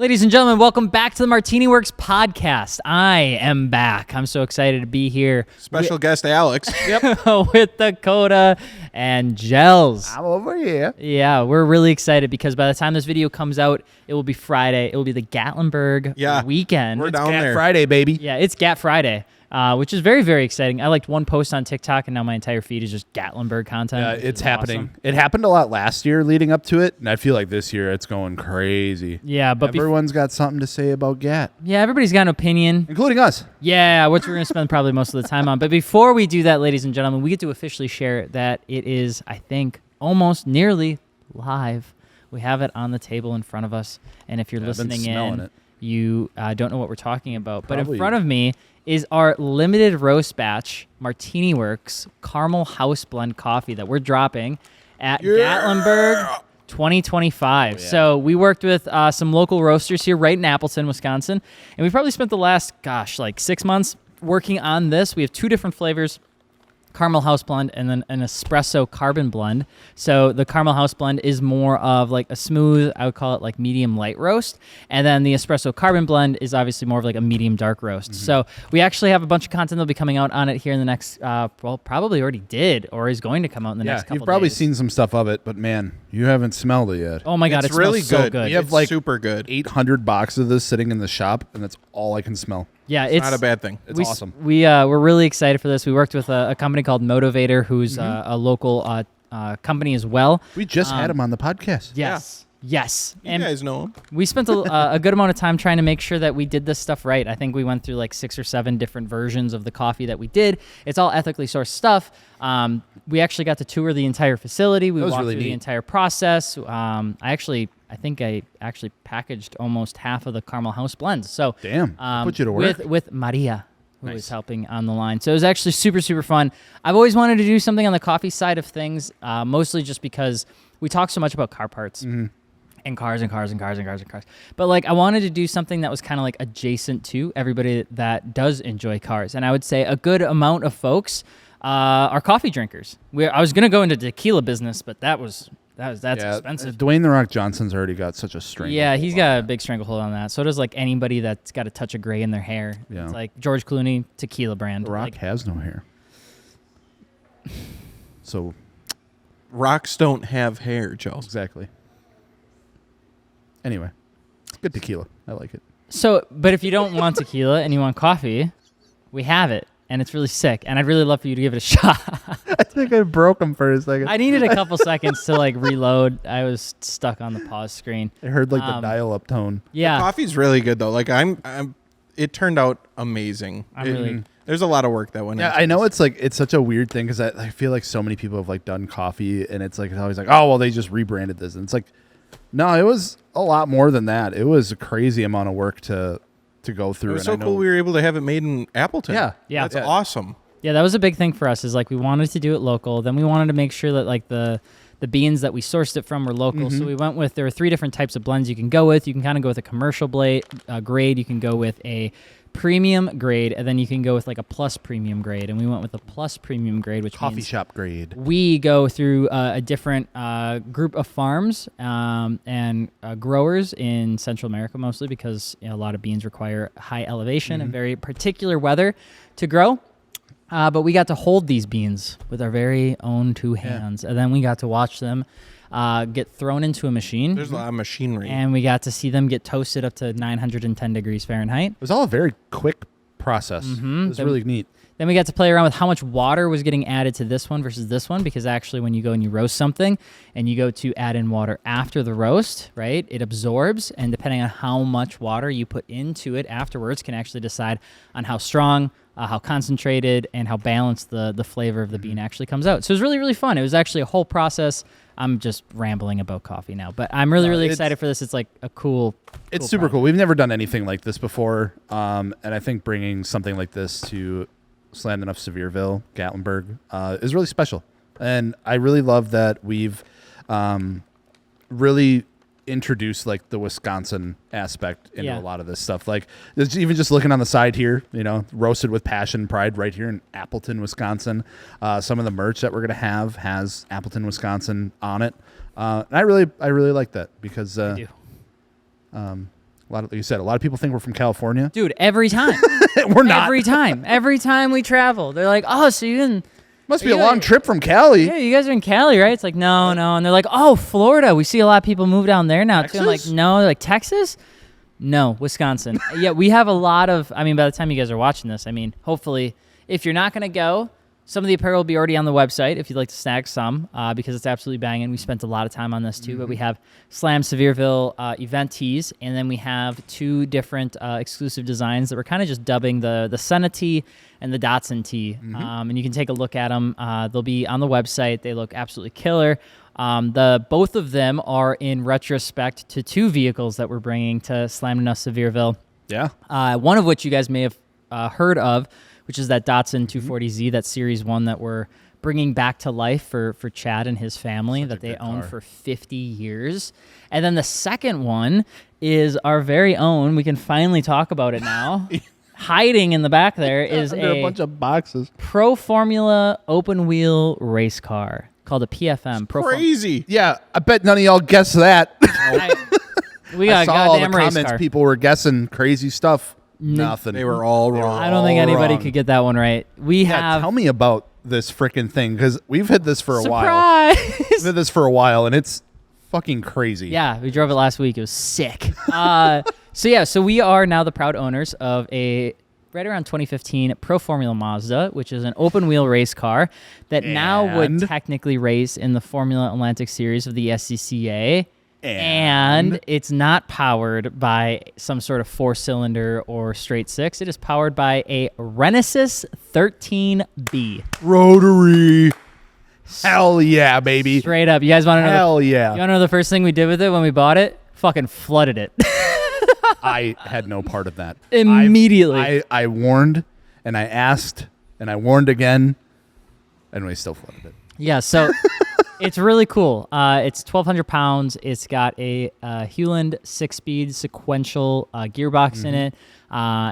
Ladies and gentlemen, welcome back to the MartiniWorks Podcast. I am back. I'm so excited to be here. Special guest Alex. With Dakota and Gels. I'm over here. Yeah, we're really excited because by the time this video comes out, it will be Friday. It will be the Gatlinburg weekend. We're down Gat there. Friday, baby. Yeah, it's Gat Friday, which is very, very exciting. I liked one post on TikTok, and now my entire feed is just Gatlinburg content. Yeah, which it's is happening. awesome. It happened a lot last year leading up to it, and I feel like this year it's going crazy. Yeah, but everyone's got something to say about Gat, everybody's got an opinion. including us. Yeah, which we're going to spend probably most of the time on. But before we do that, ladies and gentlemen, we get to officially share that it is, I think, almost nearly live. We have it on the table in front of us. And if you're listening in, you don't know what we're talking about. But in front of me is our limited roast batch MartiniWorks Caramel House Blend Coffee that we're dropping at Gatlinburg 2025. So we worked with some local roasters here right in Appleton, Wisconsin. And we probably spent the last, 6 months working on this. We have two different flavors. Caramel House Blend and then an espresso carbon blend. So the Caramel House Blend is more of like a smooth, I would call it like medium light roast. And then the espresso carbon blend is obviously more of like a medium dark roast. So we actually have a bunch of content that'll be coming out on it here in the next, probably already did or is going to come out in the next couple You've probably days. seen some stuff of it, but man, you haven't smelled it yet. Oh my God, It's it really smells so good. good. We have It's like super good. 800 boxes of this sitting in the shop, and that's all I can smell. Yeah, It's not a bad thing. It's awesome. We're really excited for this. We worked with a company called Motivator, who's a local company as well. We just had him on the podcast. Yes. Yes. You guys know him. We spent a good amount of time trying to make sure that we did this stuff right. I think we went through like 6 or 7 different versions of the coffee that we did. It's all ethically sourced stuff. We actually got to tour the entire facility. We walked really through the neat. entire process. I think I actually packaged almost half of the Caramel House blends. So Damn, put you to work. with Maria, who was helping on the line. So it was actually super, super fun. I've always wanted to do something on the coffee side of things, mostly just because we talk so much about car parts. And cars. But like I wanted to do something that was kind of like adjacent to everybody that does enjoy cars. And I would say a good amount of folks are coffee drinkers. I was going to go into tequila business, but that's expensive. Dwayne The Rock Johnson's already got such a strength. Yeah, he's got a big stranglehold on that. So does like anybody that's got a touch of gray in their hair. Yeah. It's like George Clooney, tequila brand. The Rock Like, has no hair. So Rocks don't have hair, Joe. exactly. Anyway, good tequila. I like it. so, but if you don't want tequila and you want coffee, we have it. And it's really sick. And I'd really love for you to give it a shot. I think I broke him for a second. I needed a couple seconds to like reload. I was stuck on the pause screen. I heard like the dial-up tone. Yeah. Coffee's really good though. Like it turned out amazing. There's a lot of work that went Yeah, into I know this. it's such a weird thing because I feel like so many people have like done coffee and it's always like, oh well, they just rebranded this, and it's like, no, it was a lot more than that. It was a crazy amount of work to go through. It was and so cool we were able to have it made in Appleton. Yeah. That's awesome. Yeah, that was a big thing for us is like we wanted to do it local. Then we wanted to make sure that like the beans that we sourced it from were local. So we went with, there were 3 different types of blends you can go with. You can kind of go with a commercial grade. You can go with a premium grade, and then you can go with like a plus premium grade. And we went with a plus premium grade, which coffee means shop grade. we go through a different group of farms and growers in Central America, mostly because a lot of beans require high elevation and very particular weather to grow. But we got to hold these beans with our very own 2 hands, and then we got to watch them get thrown into a machine. There's a lot of machinery. And we got to see them get toasted up to 910 degrees Fahrenheit. It was all a very quick process. It was really neat. Then we got to play around with how much water was getting added to this one versus this one, because actually when you go and you roast something and you go to add in water after the roast, right, it absorbs, and depending on how much water you put into it afterwards can actually decide on how strong, how concentrated, and how balanced the flavor of the bean actually comes out. So it was really, really fun. It was actually a whole process. I'm just rambling about coffee now, but I'm really excited for this. It's like a cool It's super cool. We've never done anything like this before, and I think bringing something like this to Slammedenuff Sevierville, Gatlinburg, is really special. And I really love that we've really introduced like the Wisconsin aspect into a lot of this stuff. Like there's even just looking on the side here, roasted with passion and pride right here in Appleton, Wisconsin. Some of the merch that we're gonna have has Appleton, Wisconsin on it. And I really like that because Like you said, a lot of people think we're from California. Dude, every time. We're not. Every time we travel, they're like, "Oh, so you in? Must be a long trip from Cali." Yeah, you guys are in Cali, right? It's like, no, and they're like, "Oh, Florida. We see a lot of people move down there now too." I'm like, "No." They're like, "Texas? No, Wisconsin." Yeah, we have a lot of. I mean, by the time you guys are watching this, I mean, hopefully, if you're not gonna go, some of the apparel will be already on the website if you'd like to snag some, because it's absolutely banging. We spent a lot of time on this too, but we have Slam Sevierville event tees, and then we have 2 different exclusive designs that we're kind of just dubbing the Senna tee and the Datsun tee. And you can take a look at them. They'll be on the website. They look absolutely killer. Both of them are in retrospect to 2 vehicles that we're bringing to Slammedenuff Sevierville. Yeah. One of which you guys may have heard of, which is that Datsun 240Z, that Series 1 that we're bringing back to life for Chad and his family that they owned for 50 years. And then the second one is our very own. We can finally talk about it now. Hiding in the back there is a bunch of boxes. Pro Formula open wheel race car called a PFM. Crazy. Yeah, I bet none of y'all guessed that. We got I a saw all the goddamn race comments. car. People were guessing crazy stuff. Nothing. They were all wrong. I don't think anybody could get that one right. Tell me about this freaking thing, because we've had this for a while. Surprise! We've had this for a while, and it's fucking crazy. Yeah, we drove it last week. It was sick. So we are now the proud owners of a right around 2015 Pro Formula Mazda, which is an open wheel race car that now would technically race in the Formula Atlantic Series of the SCCA. And it's not powered by some sort of 4-cylinder or straight 6. It is powered by a Renesis 13B. Rotary. Hell yeah, baby. Straight up. You guys want to know? Hell yeah. You want to know the first thing we did with it when we bought it? Fucking flooded it. I had no part of that. Immediately. I warned, and I asked, and I warned again, and we still flooded it. Yeah, so it's really cool. It's 1,200 pounds. It's got a Hewland 6-speed sequential gearbox in it.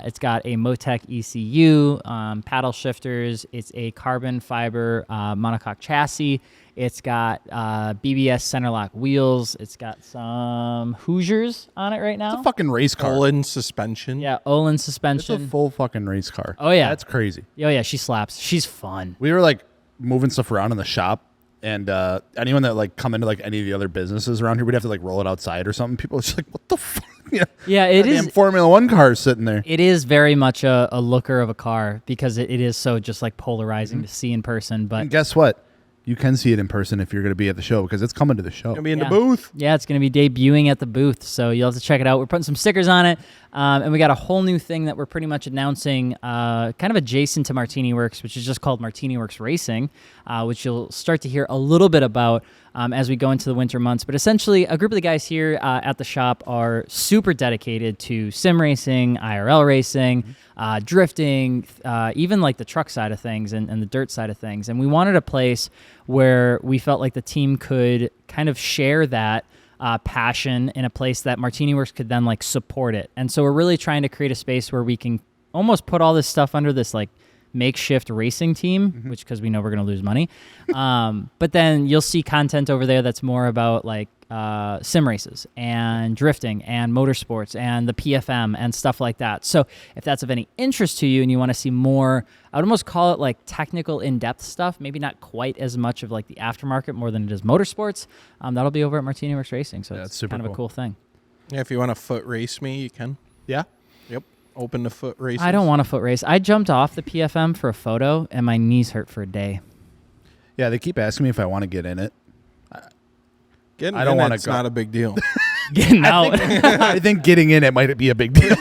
It's got a Motec ECU, paddle shifters. It's a carbon fiber monocoque chassis. It's got BBS center lock wheels. It's got some Hoosiers on it right now. It's a fucking race car. Olin suspension. Yeah, Olin It's suspension. a full fucking race car. Oh, yeah. That's crazy. Oh, yeah, she slaps. She's fun. We were like moving stuff around in the shop, and anyone that like come into like any of the other businesses around here, we'd have to like roll it outside or something. People are just like, what the fuck? Yeah, it is. Damn Formula One car sitting there. It is very much a looker of a car because it is so just like polarizing to see in person. But And guess what? You can see it in person if you're going to be at the show, because it's coming to the show. Gonna be in the booth. Yeah, it's going to be debuting at the booth, so you'll have to check it out. We're putting some stickers on it, and we got a whole new thing that we're pretty much announcing, kind of adjacent to MartiniWorks, which is just called MartiniWorks Racing, which you'll start to hear a little bit about as we go into the winter months. But essentially, a group of the guys here at the shop are super dedicated to sim racing, IRL racing, drifting, even like the truck side of things and the dirt side of things. And we wanted a place where we felt like the team could kind of share that passion in a place that MartiniWorks could then like support it. And so we're really trying to create a space where we can almost put all this stuff under this like makeshift racing team, which because we know we're going to lose money. But then you'll see content over there that's more about like sim races and drifting and motorsports and the PFM and stuff like that. So if that's of any interest to you and you want to see more, I would almost call it like technical in-depth stuff, maybe not quite as much of like the aftermarket more than it is motorsports. That'll be over at MartiniWorks Racing. So it's super kind of a cool thing. Yeah, if you want to foot race me, you can. Yeah. Yep. Open to foot races. I don't want to foot race. I jumped off the PFM for a photo and my knees hurt for a day. Yeah, they keep asking me if I want to get in it. I don't want to go. Not a big deal. Getting out. I think getting in it might be a big deal.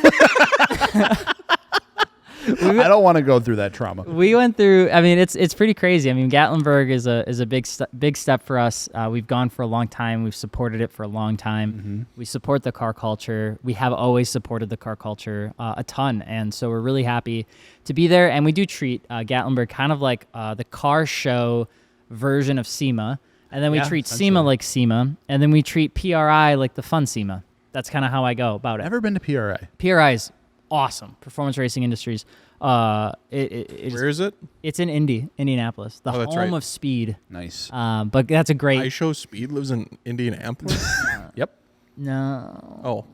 I don't want to go through that trauma. We went through. I mean, it's pretty crazy. I mean, Gatlinburg is a big step for us. We've gone for a long time. We've supported it for a long time. We support the car culture. We have always supported the car culture a ton, and so we're really happy to be there. And we do treat Gatlinburg kind of like the car show version of SEMA, and then we treat SEMA like SEMA, and then we treat PRI like the fun SEMA. That's kind of how I go about it. Never been to PRI. PRI is awesome. Performance Racing Industries. Where is it? It's in Indianapolis, the home of speed. Nice. But that's a great. iShow Speed lives in Indianapolis. Yep. No. Oh.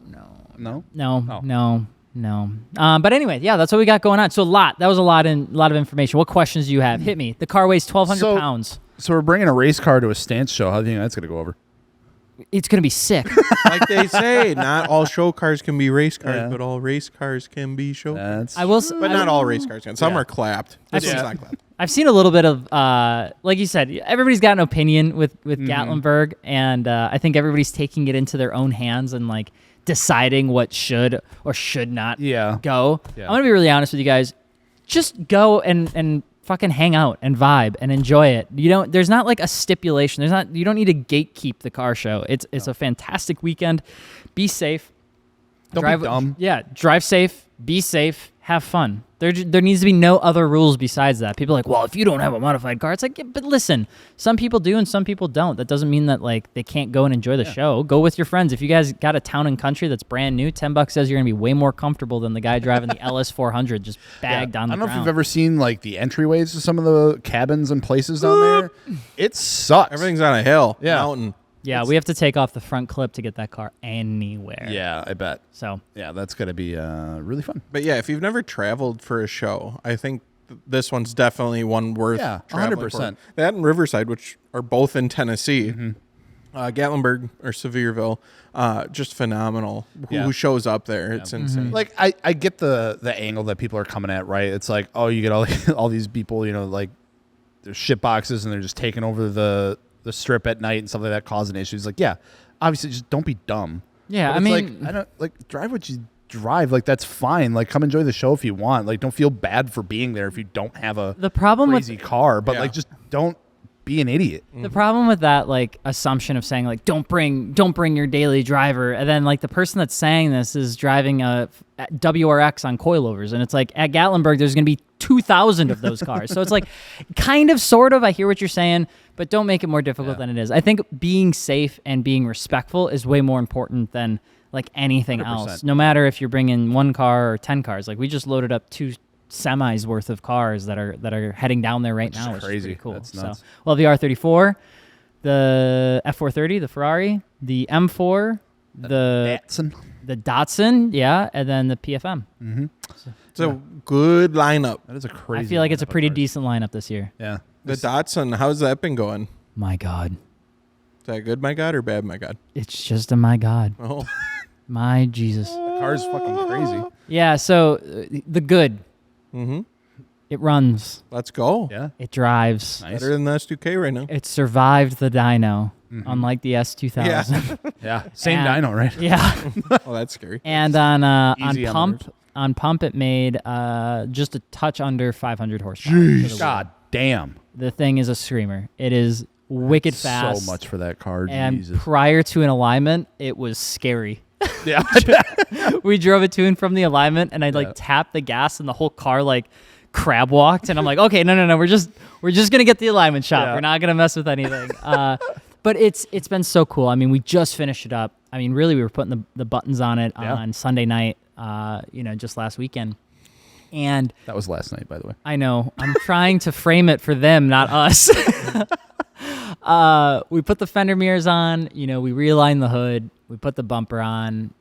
No? No. But anyway, yeah, that's what we got going on. So that was a lot of information. What questions do you have? Hit me. The car weighs 1,200 pounds. So we're bringing a race car to a stance show. How do you think that's going to go over? It's going to be sick. Like they say, not all show cars can be race cars, but all race cars can be show cars. But not all race cars can. Some are clapped. This one's not clapped. I've seen a little bit of, like you said, everybody's got an opinion with Gatlinburg, and I think everybody's taking it into their own hands and like deciding what should or should not go. Yeah. I'm going to be really honest with you guys. Just go and fucking hang out and vibe and enjoy it. There's not like a stipulation. You don't need to gatekeep the car show. It's a fantastic weekend. Be safe. Don't be dumb. Yeah, drive safe, be safe, have fun. There needs to be no other rules besides that. People are like, well, if you don't have a modified car, it's like, yeah, but listen, some people do and some people don't. That doesn't mean that like they can't go and enjoy the show. Go with your friends. If you guys got a town and country that's brand new, $10 says you're gonna be way more comfortable than the guy driving the LS 400 just bagged on the ground. I don't know if you've ever seen like the entryways to some of the cabins and places down there. It sucks. Everything's on a hill, mountain. Yeah, we have to take off the front clip to get that car anywhere. Yeah, I bet. So yeah, that's gonna be really fun. But yeah, if you've never traveled for a show, I think this one's definitely one worth. 100%. That and Riverside, which are both in Tennessee, Gatlinburg or Sevierville, just phenomenal. Who shows up there? It's insane. Like I get the angle that people are coming at, right? It's like, oh, you get all these people, like they're shit boxes and they're just taking over the strip at night and stuff like that, causing issues. Like, yeah, obviously just don't be dumb. Yeah, but I mean, like, I don't like drive what you drive. Like, that's fine. Like, come enjoy the show if you want. Like, don't feel bad for being there if you don't have a crazy car. But like, just don't be an idiot. The problem with that like assumption of saying like don't bring your daily driver, and then like the person that's saying this is driving a WRX on coilovers, and it's like at Gatlinburg there's gonna be 2,000 of those cars. So it's like kind of sort of I hear what you're saying, but don't make it more difficult than it is. I think being safe and being respectful is way more important than like anything 100%. else. No matter if you're bringing one car or 10 cars. Like we just loaded up 2 semis worth of cars that are heading down there right now, which is pretty cool. That's nuts. So, well, the R34, the F430, the Ferrari, the M4, the Datsun, yeah, and then the PFM. Mm-hmm. It's a good lineup. That is a crazy. I feel like it's a pretty decent lineup this year. Yeah. The Datsun, how's that been going? My God. Is that good, my God, or bad, my God? It's just a my God. Oh. My Jesus. The car's fucking crazy. Yeah, so the good. Mm-hmm. It runs. Let's go. Yeah. It drives. Nice. Better than the S2K right now. It survived the dyno, unlike the S2000. Yeah. Yeah. Same dyno, right? Yeah. Oh, that's scary. And on pump it made just a touch under 500 horsepower. Jeez. God damn. The thing is a screamer. It is wicked fast. So much for that car. And Jesus. prior to an alignment, it was scary. Yeah. We drove it to and from the alignment, and I tapped the gas, and the whole car like crab walked, and I'm like, okay, no, we're just gonna get the alignment shot. Yeah. We're not gonna mess with anything. But it's been so cool. I mean, we just finished it up. I mean, really, we were putting the buttons on it on Sunday night. Just last weekend. And that was last night, by the way. I know. I'm trying to frame it for them, not us. We put the fender mirrors on, we realigned the hood, we put the bumper on,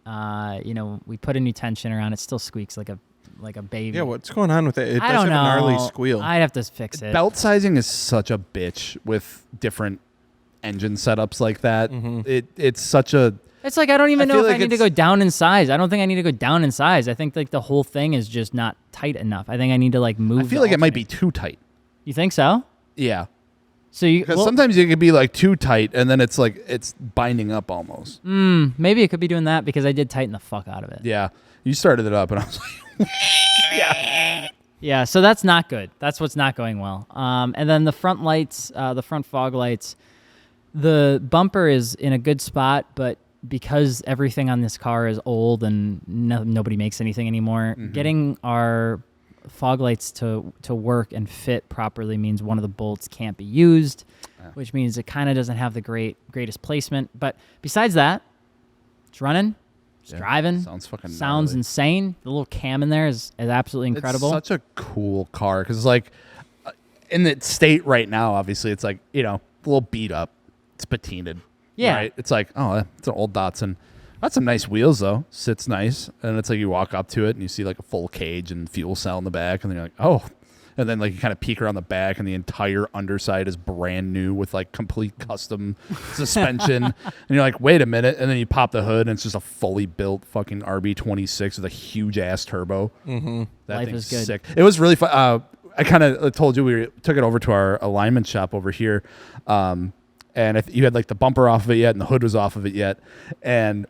we put a new tensioner on. It still squeaks like a baby. Yeah, what's going on with it? It I does don't have know. an gnarly squeal. I'd have to fix it. Belt sizing is such a bitch with different engine setups like that. It's such a... It's like I don't even know if like I need to go down in size. I don't think I need to go down in size. I think like the whole thing is just not tight enough. I think I need to like move. I feel like it might be too tight. You think so? Yeah. So because sometimes it could be like too tight, and then it's like it's binding up almost. Maybe it could be doing that because I did tighten the fuck out of it. Yeah. You started it up, and I was like, Yeah. So that's not good. That's what's not going well. And then the front lights, the front fog lights, the bumper is in a good spot, but because everything on this car is old and nobody makes anything anymore, getting our fog lights to work and fit properly means one of the bolts can't be used, which means it kind of doesn't have the greatest placement. But besides that, it's running, it's driving. Sounds gnarly. Insane. The little cam in there is absolutely incredible. It's such a cool car because like in the state right now, obviously it's like, a little beat up. It's patinaed. Yeah. Right? It's like, oh, it's an old Datsun. That's some nice wheels though. Sits nice, and it's like you walk up to it and you see like a full cage and fuel cell in the back, and then you're like, oh. And then like you kind of peek around the back, and the entire underside is brand new with like complete custom suspension. And you're like, wait a minute. And then you pop the hood, and it's just a fully built fucking RB26 with a huge ass turbo. Mm-hmm. That Life thing's is good. sick. It was really fun. I kind of told you we took it over to our alignment shop over here, and you had like the bumper off of it yet, and the hood was off of it yet, and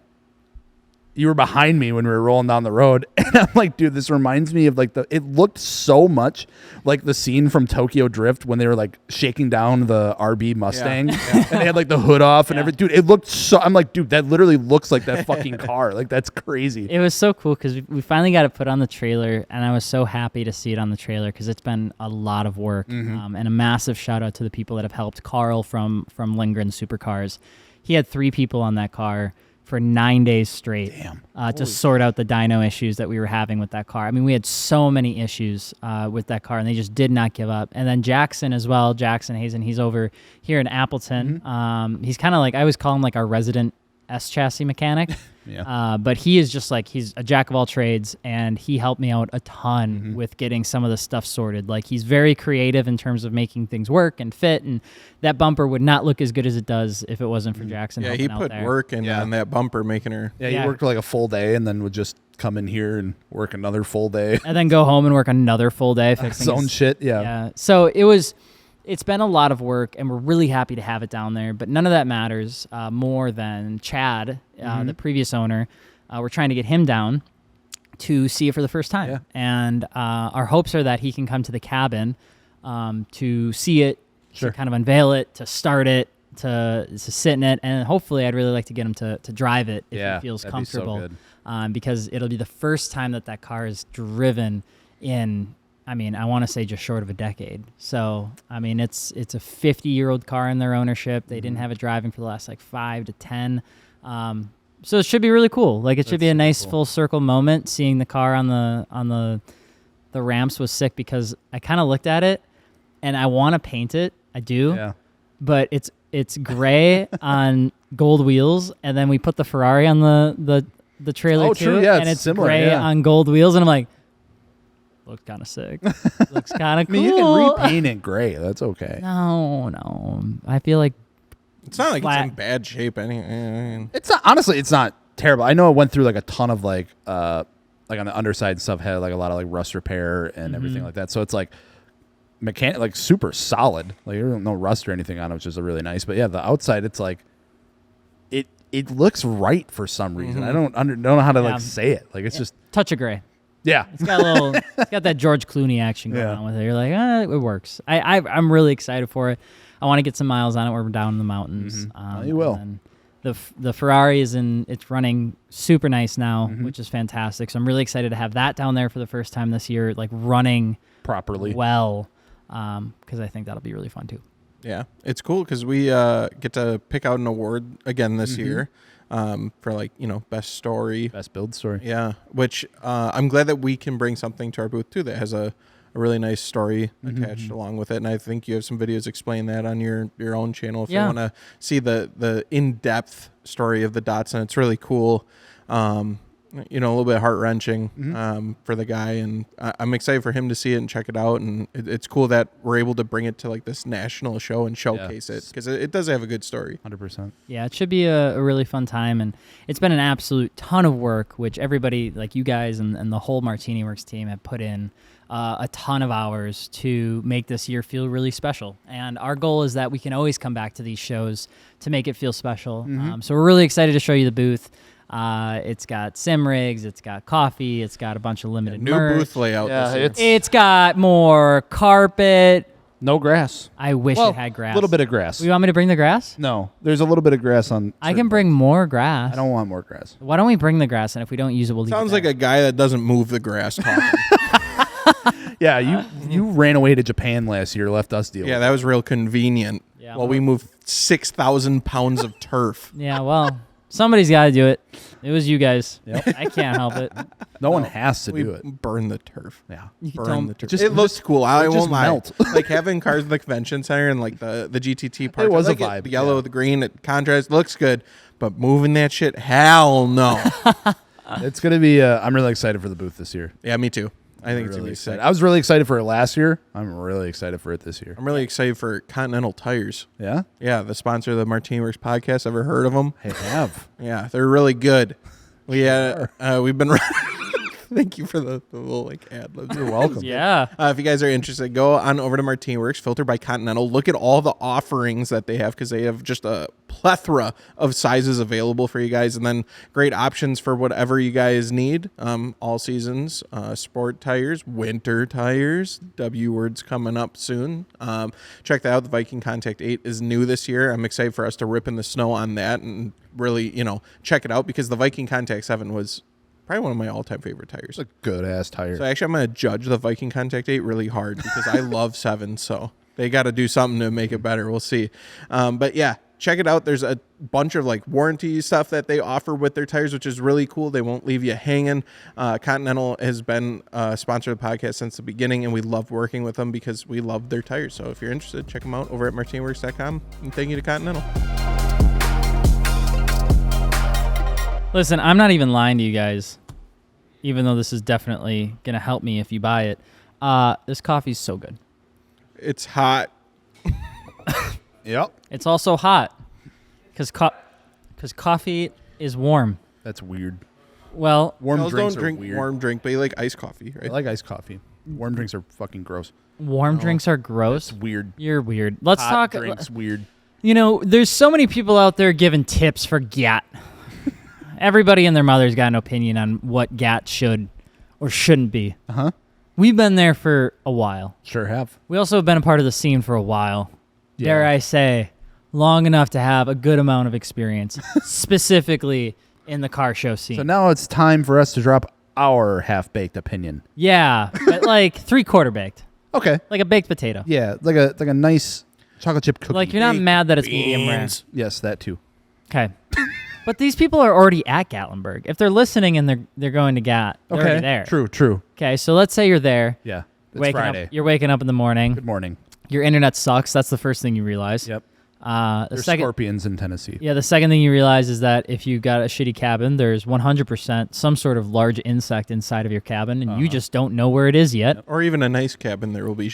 you were behind me when we were rolling down the road, and I'm like, dude, this reminds me of like it looked so much like the scene from Tokyo Drift when they were like shaking down the RB Mustang, and they had like the hood off and everything. Dude, it looked so. I'm like, dude, that literally looks like that fucking car. Like that's crazy. It was so cool because we finally got it put on the trailer, and I was so happy to see it on the trailer because it's been a lot of work. And a massive shout out to the people that have helped. Carl from Lindgren Supercars. He had 3 people on that car for 9 days straight. To sort out the dyno issues that we were having with that car. I mean, we had so many issues with that car, and they just did not give up. And then Jackson as well, Jackson Hazen, he's over here in Appleton. He's kind of like, I always call him like our resident S-chassis mechanic. But he is just like, he's a jack of all trades, and he helped me out a ton with getting some of the stuff sorted. Like, he's very creative in terms of making things work and fit, and that bumper would not look as good as it does if it wasn't for Jackson. Yeah, he put work in on that bumper, making her. Yeah, he worked like a full day, and then would just come in here and work another full day, and then go home and work another full day fixing his own shit. Yeah. So it's been a lot of work, and we're really happy to have it down there. But none of that matters more than Chad, the previous owner. We're trying to get him down to see it for the first time. And our hopes are that he can come to the cabin to see it, to kind of unveil it, to start it, to sit in it. And hopefully I'd really like to get him to drive it if he feels comfortable. Be so good. Because it'll be the first time that car is driven in, I mean, I want to say just short of a decade. So, I mean, it's a 50-year-old car in their ownership. They didn't have it driving for the last like 5 to 10. So it should be really cool. Like, it should be a nice full circle moment. Seeing the car on the ramps was sick because I kind of looked at it and I want to paint it. I do. Yeah. But it's gray on gold wheels, and then we put the Ferrari on the trailer too. True. Yeah, and it's similar, gray on gold wheels, and I'm like, looks kind of sick. Looks kind of cool. I mean, you can repaint it gray. That's okay. No. I feel like it's not like it's in bad shape. It's not, honestly, it's not terrible. I know it went through like a ton of like on the underside and stuff had like a lot of like rust repair and everything like that. So it's like like super solid. Like there's no rust or anything on it, which is really nice. But yeah, the outside, it's like it looks right for some reason. I don't know how to like say it. Like it's just touch of gray. Yeah, it's got that George Clooney action going on with it. You're like, it works. I'm really excited for it. I want to get some miles on it. We're down in the mountains. You will. The Ferrari it's running super nice now, which is fantastic. So I'm really excited to have that down there for the first time this year, like running properly well, because I think that'll be really fun too. Yeah, it's cool because we get to pick out an award again this year. For like, best story. Best build story. Yeah, which I'm glad that we can bring something to our booth too that has a really nice story attached along with it. And I think you have some videos explain that on your own channel if you want to see the in-depth story of the Datsun. It's really cool. A little bit heart-wrenching for the guy, and I'm excited for him to see it and check it out. And it's cool that we're able to bring it to like this national show and showcase it because it does have a good story. 100%. Yeah, it should be a really fun time, and it's been an absolute ton of work, which everybody, like you guys and the whole MartiniWorks team, have put in a ton of hours to make this year feel really special. And our goal is that we can always come back to these shows to make it feel special. So we're really excited to show you the booth. It's got sim rigs, it's got coffee, it's got a bunch of limited new merch. Booth layout. Yeah, it's got more carpet. No grass. I wish it had grass. A little bit of grass. You want me to bring the grass? No, there's a little bit of grass on. I can bring more grass. I don't want more grass. Why don't we bring the grass, and if we don't use it, we'll leave Sounds it like a guy that doesn't move the grass talking. Yeah, you ran away to Japan last year, left us deal. Yeah, that was real convenient. Yeah, while we moved 6,000 pounds of turf. Yeah, well, Somebody's got to do it. It was you guys. Yep. I can't help it. No one has to do it. Burn the turf. Yeah. Burn the turf. just- It looks cool. I just won't lie. melt. Like having cars at the convention center and like the GTT part. It was like a vibe, The yellow, yeah. the green, it contrast looks good. But moving that shit, hell no. It's going to be, I'm really excited for the booth this year. Yeah, me too. I think it's really gonna be excited. sick. I was really excited for it last year. I'm really excited for it this year. I'm really excited for Continental Tires. Yeah? Yeah, the sponsor of the MartiniWorks Podcast. Ever heard of them? I have. Yeah, they're really good. We've been. Thank you for the little like ad libs. You're welcome. Yeah. If you guys are interested, go on over to MartiniWorks, filtered by Continental. Look at all the offerings that they have because they have just a plethora of sizes available for you guys, and then great options for whatever you guys need. All seasons, sport tires, winter tires. W words coming up soon. Check that out. The Viking Contact 8 is new this year. I'm excited for us to rip in the snow on that and really, check it out because the Viking Contact 7 was probably one of my all-time favorite tires. It's a good-ass tire. So actually, I'm going to judge the Viking Contact 8 really hard because I love 7, so they got to do something to make it better. We'll see. But yeah, check it out. There's a bunch of like warranty stuff that they offer with their tires, which is really cool. They won't leave you hanging. Continental has been a sponsor of the podcast since the beginning, and we love working with them because we love their tires. So if you're interested, check them out over at MartiniWorks.com. And thank you to Continental. Listen, I'm not even lying to you guys, even though this is definitely going to help me if you buy it. This coffee's so good. It's hot. Yep. It's also hot because coffee is warm. That's weird. Well, Warm Girls drinks don't are drink weird. warm drink, but you like iced coffee, right? I like iced coffee. Warm drinks are fucking gross. warm drinks are gross. It's weird. You're weird. Let's Hot talk. drinks weird. There's so many people out there giving tips for GAT. Everybody and their mother's got an opinion on what GAT should or shouldn't be. Uh-huh. We've been there for a while. Sure have. We also have been a part of the scene for a while. Yeah. Dare I say, long enough to have a good amount of experience, specifically in the car show scene. So now it's time for us to drop our half-baked opinion. Yeah, but like 3/4 baked, Okay. like a baked potato. Yeah, like a nice chocolate chip cookie. Like you're not mad that it's medium rare. Yes, that too. Okay. But these people are already at Gatlinburg. If they're listening and they're going to Gat, they're already there. True. Okay, so let's say you're there. Yeah. It's Waking Friday. up, you're waking up in the morning. Good morning. Your internet sucks. That's the first thing you realize. Yep. The There's second, scorpions in Tennessee. yeah, the second thing you realize is that if you got a shitty cabin, there's 100% some sort of large insect inside of your cabin, and you just don't know where it is yet. Or even a nice cabin, there will be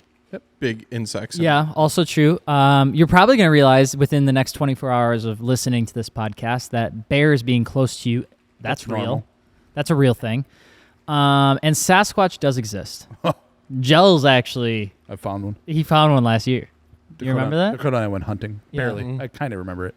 big insects. in it. Yeah, also true. You're probably going to realize within the next 24 hours of listening to this podcast that bears being close to you, that's real. normal. That's a real thing. And Sasquatch does exist. Gels actually, I found one. he found one last year. You Dakota- remember that? Dakota and I went hunting. Yeah. Barely. Mhm. I kind of remember it.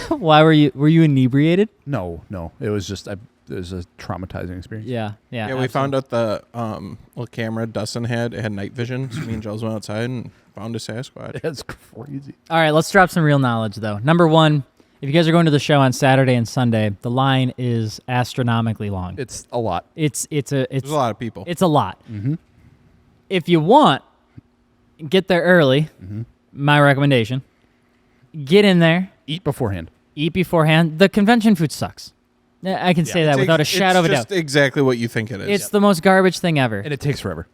Why were you inebriated? No. It was just it was a traumatizing experience. Yeah. Yeah, we found out the little camera Dustin had. It had night vision. So me and Giles went outside and found a Sasquatch. That's crazy. All right, let's drop some real knowledge though. Number one, if you guys are going to the show on Saturday and Sunday, the line is astronomically long. It's a lot. It's There's a lot of people. It's a lot. Mm-hmm. If you want, get there early. My recommendation: get in there, Eat beforehand. eat beforehand. The convention food sucks. I can say that It's without a shadow of a just doubt. exactly what you think it is. It's the most garbage thing ever. And it takes forever.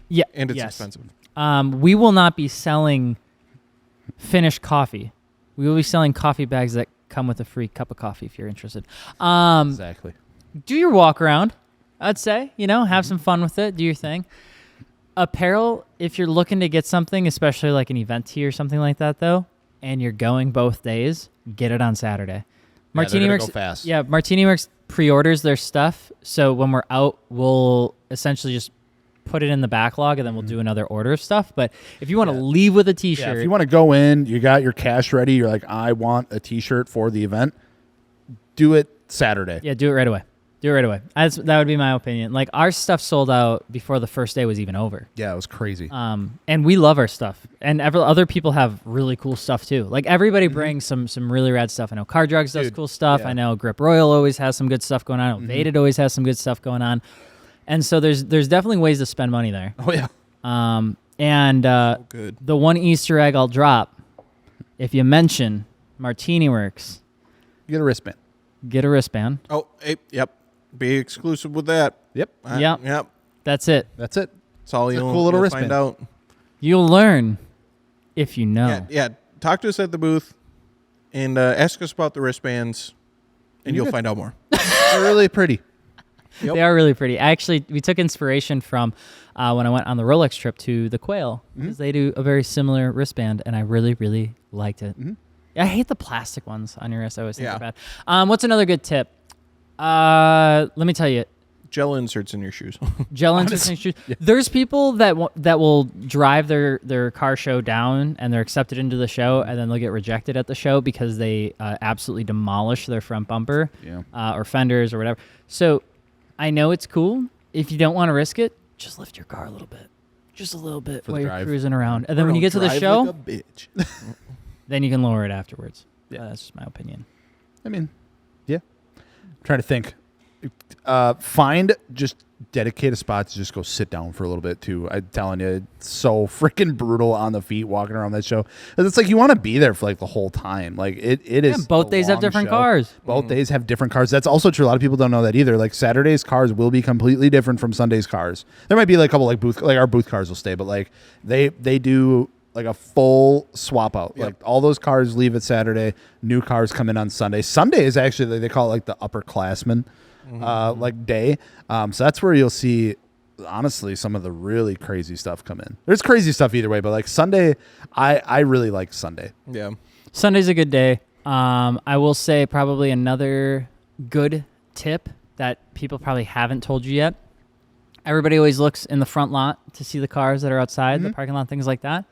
Yeah, and it's yes. expensive. We will not be selling finished coffee. We will be selling coffee bags that come with a free cup of coffee if you're interested. Exactly. Do your walk around, I'd say. Have some fun with it. Do your thing. Apparel, if you're looking to get something, especially like an event tee or something like that, though, and you're going both days, get it on Saturday. Yeah, they're gonna MartiniWorks, go fast. yeah, MartiniWorks pre-orders their stuff, so when we're out, we'll essentially just put it in the backlog, and then we'll do another order of stuff. But if you want to leave with a T-shirt, Yeah, if you want to go in, you got your cash ready, you're like, I want a T-shirt for the event, do it Saturday. yeah, do it right away. That would be my opinion. Like, our stuff sold out before the first day was even over. Yeah, it was crazy. And we love our stuff. And other people have really cool stuff too. Like, everybody brings some really rad stuff. I know Car Drugs does Dude, cool stuff. yeah. I know Grip Royal always has some good stuff going on. I know Vaded always has some good stuff going on. And so there's definitely ways to spend money there. Oh, yeah. So good. The one Easter egg I'll drop, if you mention MartiniWorks, You get a wristband. get a wristband. Oh, yep. Be exclusive with that. Yep. Yep. That's it. That's it. It's all It's a you'll, cool little you'll wristband. find out. You'll learn if you know. Yeah. Talk to us at the booth and ask us about the wristbands, and you'll find out more. They're really pretty. Yep. They are really pretty. Actually, we took inspiration from when I went on the Rolex trip to the Quail, because they do a very similar wristband, and I really, really liked it. I hate the plastic ones on your wrist. I always think they're bad. What's another good tip? Let me tell you. Gel inserts in your shoes. Gel inserts in your shoes. Yeah. There's people that will drive their car show down, and they're accepted into the show, and then they'll get rejected at the show because they absolutely demolish their front bumper or fenders or whatever. So I know it's cool. If you don't want to risk it, just lift your car a little bit. Just a little bit while you're cruising around. And then when you get to the show, like a bitch. then you can lower it afterwards. Yeah, that's just my opinion. I mean, yeah. I'm trying to think. Find just dedicate a spot to just go sit down for a little bit too. I'm telling you, it's so freaking brutal on the feet walking around that show. It's like you want to be there for like the whole time. Like it is. Both days have different cars. Both days have different cars. That's also true. A lot of people don't know that either. Like Saturday's cars will be completely different from Sunday's cars. There might be like a couple like our booth cars will stay, but like they do like a full swap out. Like all those cars leave at Saturday, new cars come in on Sunday. Sunday is actually, they call it like the upperclassmen like day. So that's where you'll see, honestly, some of the really crazy stuff come in. There's crazy stuff either way, but like Sunday, I really like Sunday. Yeah. Sunday's a good day. I will say probably another good tip that people probably haven't told you yet. Everybody always looks in the front lot to see the cars that are outside, the parking lot, things like that.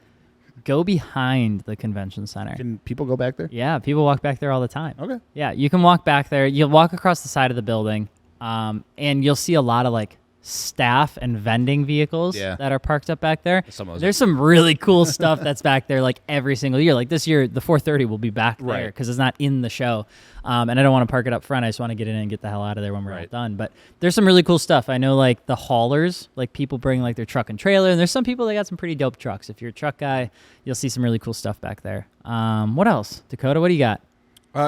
Go behind the convention center. Can people go back there? Yeah, people walk back there all the time. Okay. Yeah, you can walk back there. You'll walk across the side of the building, and you'll see a lot of like staff and vending vehicles that are parked up back there. There's some really cool stuff that's back there like every single year. Like this year, the 430 will be back there because it's not in the show. And I don't want to park it up front. I just want to get in and get the hell out of there when we're all done. But there's some really cool stuff. I know like the haulers, like people bring like their truck and trailer, and there's some people that got some pretty dope trucks. If you're a truck guy, you'll see some really cool stuff back there. What else? Dakota, what do you got?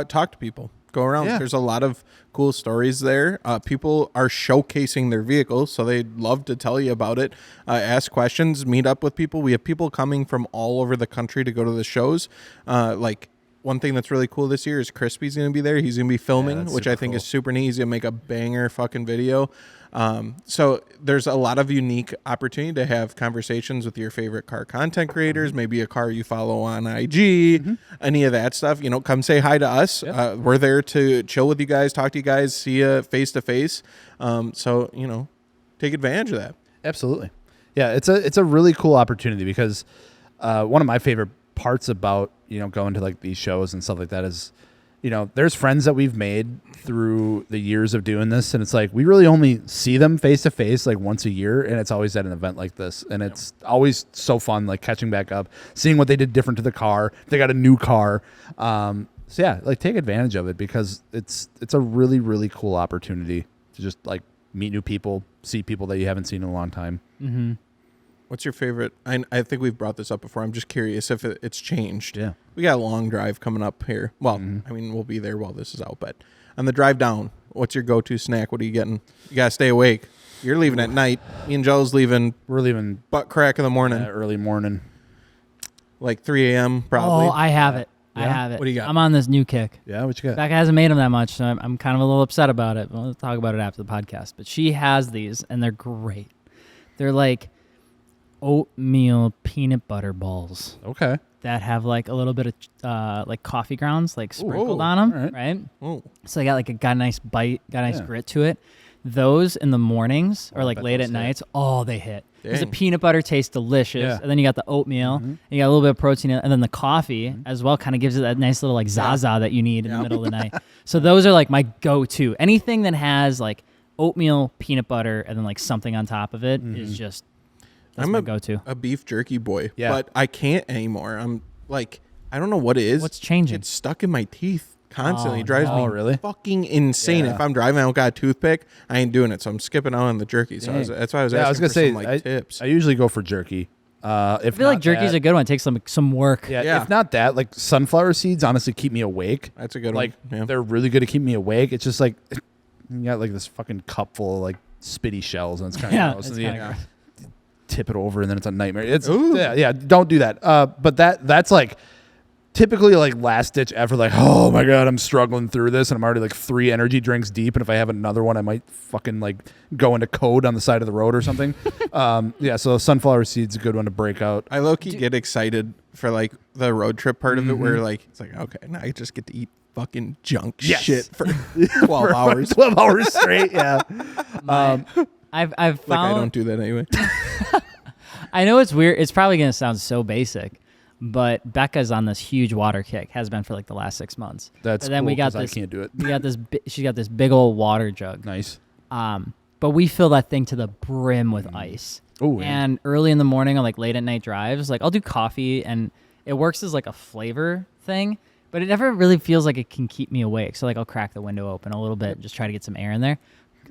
Talk to people. Go around. Yeah. There's a lot of cool stories there. People are showcasing their vehicles, so they'd love to tell you about it. Ask questions, meet up with people. We have people coming from all over the country to go to the shows. Like one thing that's really cool this year is Crispy's going to be there. He's going to be filming, which I think is super neat. He's going to make a banger fucking video. So there's a lot of unique opportunity to have conversations with your favorite car content creators, maybe a car you follow on IG, any of that stuff. You know, come say hi to us. We're there to chill with you guys, talk to you guys, see you face to face. So, you know, take advantage of that. Absolutely. Yeah, it's a really cool opportunity because one of my favorite parts about, you know, going to like these shows and stuff like that is, you know, there's friends that we've made through the years of doing this, and it's like we really only see them face to face like once a year, and it's always at an event like this, and it's always so fun, like catching back up, seeing what they did different to the car. They got a new car, so yeah, like take advantage of it because it's a really, really cool opportunity to just like meet new people, see people that you haven't seen in a long time. What's your favorite? I think we've brought this up before. I'm just curious if it's changed. Yeah. We got a long drive coming up here. Well, I mean, we'll be there while this is out, but on the drive down, what's your go-to snack? What are you getting? You got to stay awake. You're leaving at night. Me and Joe's leaving. We're leaving butt crack in the morning. Early morning. Like 3 a.m. probably. Oh, I have it. Yeah? I have it. What do you got? I'm on this new kick. Yeah, what you got? Becca hasn't made them that much, so I'm kind of a little upset about it. We'll talk about it after the podcast. But she has these, and they're great. They're like oatmeal peanut butter balls Okay. that have like a little bit of like coffee grounds like sprinkled on them, right? Oh. So they got a nice bite, got a nice grit to it. Those in the mornings or like late at nights, they hit. Because the peanut butter tastes delicious, and then you got the oatmeal, and you got a little bit of protein, and then the coffee as well kind of gives it that nice little like zaza that you need in the middle of the night. So those are like my go-to. Anything that has like oatmeal, peanut butter, and then like something on top of it is just that's my go-to. A beef jerky boy, but I can't anymore. I'm like, I don't know what it is. What's changing? It's stuck in my teeth constantly. It drives me really? fucking insane. If I'm driving, I don't got a toothpick, I ain't doing it. So I'm skipping out on the jerky. So that's why I was asking for some tips. I usually go for jerky. I feel like jerky's a good one. It takes some work. Yeah, if not that, like sunflower seeds honestly keep me awake. That's a good one. Yeah. They're really good to keep me awake. It's just like you got like this fucking cup full of like spitty shells, and it's kind of gross. It's And gross. tip it over, and then it's a nightmare. It's don't do that. But that's like typically like last ditch effort. Like, oh my god, I'm struggling through this, and I'm already like 3 energy drinks deep, and if I have another one, I might fucking like go into code on the side of the road or something. So sunflower seeds a good one to break out. I low-key get excited for like the road trip part of it, where like it's like, okay, now I just get to eat fucking junk shit for 12 hours. 12 hours straight. Yeah. I've found, like, I don't do that anyway. I know it's weird. It's probably gonna sound so basic, but Becca's on this huge water kick. Has been for like the last 6 months. That's but then cool, we got 'cause this. I can't do it. We got this. She's got this big old water jug. Nice. But we fill that thing to the brim with ice. Oh, and early in the morning on like late at night drives, like I'll do coffee, and it works as like a flavor thing, but it never really feels like it can keep me awake. So like I'll crack the window open a little bit, just try to get some air in there.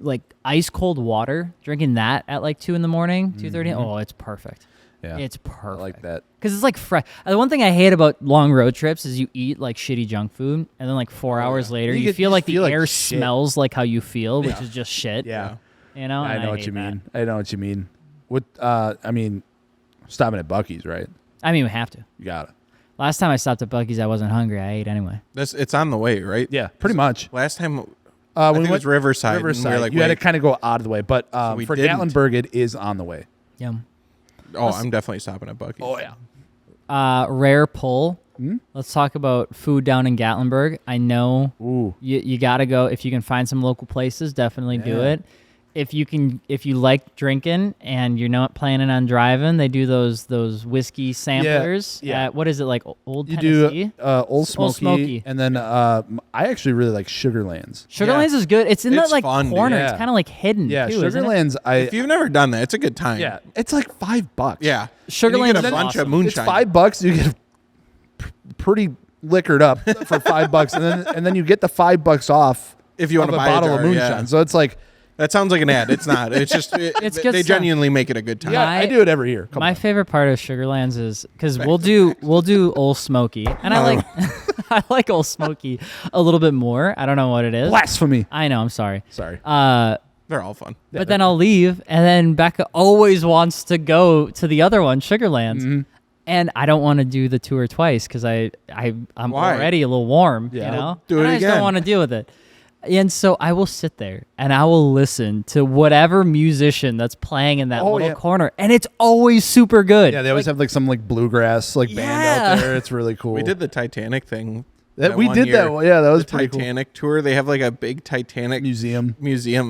Like ice cold water, drinking that at like 2 in the morning, 2:30. Oh, it's perfect. Yeah, it's perfect. I like that because it's like fresh. The one thing I hate about long road trips is you eat like shitty junk food, and then like 4 hours later, you feel like the air smells like how you feel, which is just shit. Yeah, you know. I know what you mean. I know what you mean. What? I mean, stopping at Buc-ee's, right? I mean, we have to. You got it. Last time I stopped at Buc-ee's, I wasn't hungry. I ate anyway. It's on the way, right? Yeah, pretty much. Last time. I think it was Riverside. Riverside. We were like, you had to kind of go out of the way, but for didn't. Gatlinburg, it is on the way. Yeah. Oh, I'm definitely stopping at Buc-ee's. Oh yeah. Rare pull. Let's talk about food down in Gatlinburg. I know you got to go. If you can find some local places, definitely do it. If you like drinking and you're not planning on driving, they do those whiskey samplers. Yeah. At, what is it, like Old You Tennessee? do Old Smoky, and then I actually really like Sugarlands. Sugarlands is good. It's in that like fun, corner. dude. It's kind of like hidden. Yeah, too, isn't it? Sugarlands. If you've never done that, it's a good time. Yeah, it's like $5. Yeah, Sugarlands you get is a bunch awesome. of moonshine. It's $5. You get pretty liquored up for $5, and then you get the $5 off if you want to buy a bottle of moonshine. Yeah. So it's like. That sounds like an ad. It's not. It's just It's good they stuff. genuinely make it a good time. Yeah, I do it every year. My favorite part of Sugarlands is because we'll do Old Smoky, and I like I like Old Smoky a little bit more. I don't know what it is. Blasphemy. I know. I'm sorry. Sorry. They're all fun. But then I'll leave, and then Becca always wants to go to the other one, Sugarlands. And I don't want to do the tour twice because I'm Why? already a little warm, Yeah. you know? Do it and I just again. don't want to deal with it. And so I will sit there and I will listen to whatever musician that's playing in that little corner. And it's always super good. Yeah, they always have like some like bluegrass like band out there. It's really cool. We did the Titanic thing. We one did year. that. Yeah, that was the pretty Titanic tour. They have like a big Titanic museum,